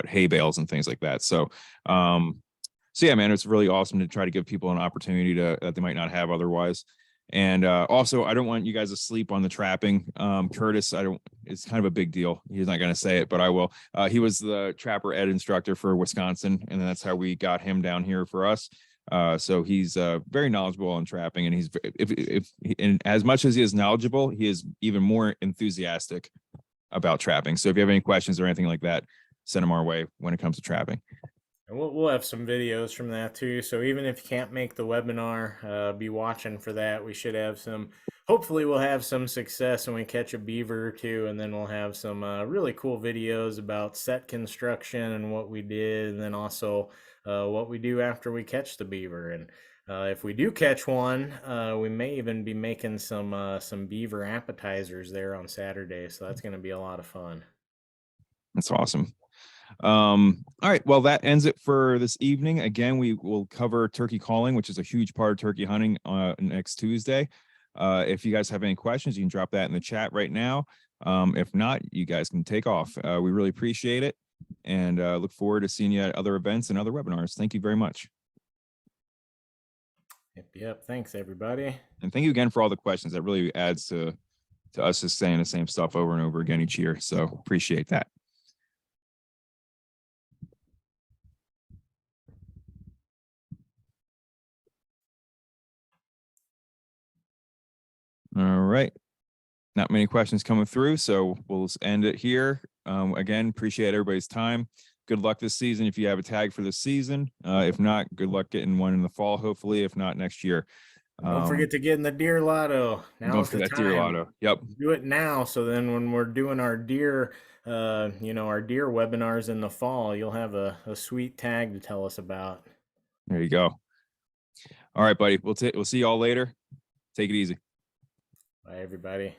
hay bales and things like that. So yeah, man, it's really awesome to try to give people an opportunity that they might not have otherwise. And also, I don't want you guys to sleep on the trapping. Curtis, it's kind of a big deal. He's not going to say it, but I will. He was the trapper ed instructor for Wisconsin, and that's how we got him down here for us. So he's very knowledgeable on trapping, and he's and as much as he is knowledgeable, he is even more enthusiastic about trapping. So if you have any questions or anything like that, send them our way when it comes to trapping. And we'll have some videos from that too. So even if you can't make the webinar, be watching for that. We should have hopefully we'll have some success when we catch a beaver or two, and then we'll have some really cool videos about set construction and what we did, and then also what we do after we catch the beaver. And if we do catch one, we may even be making some beaver appetizers there on Saturday. So that's going to be a lot of fun. That's awesome. All right, well, that ends it for this evening. Again, we will cover turkey calling, which is a huge part of turkey hunting, next Tuesday. If you guys have any questions, you can drop that in the chat right now. If not, you guys can take off. We really appreciate it, and look forward to seeing you at other events and other webinars. Thank you very much. Yep. Thanks, everybody. And thank you again for all the questions. That really adds to us just saying the same stuff over and over again each year. So appreciate that. All right. Not many questions coming through, so we'll end it here. Again, appreciate everybody's time. Good luck this season if you have a tag for this season. If not, good luck getting one in the fall, hopefully. If not, next year. Don't forget to get in the deer lotto. Now's the time. Deer lotto. Yep. Do it now, so then when we're doing our deer, our deer webinars in the fall, you'll have a sweet tag to tell us about. There you go. All right, buddy. We'll see you all later. Take it easy. Bye, everybody.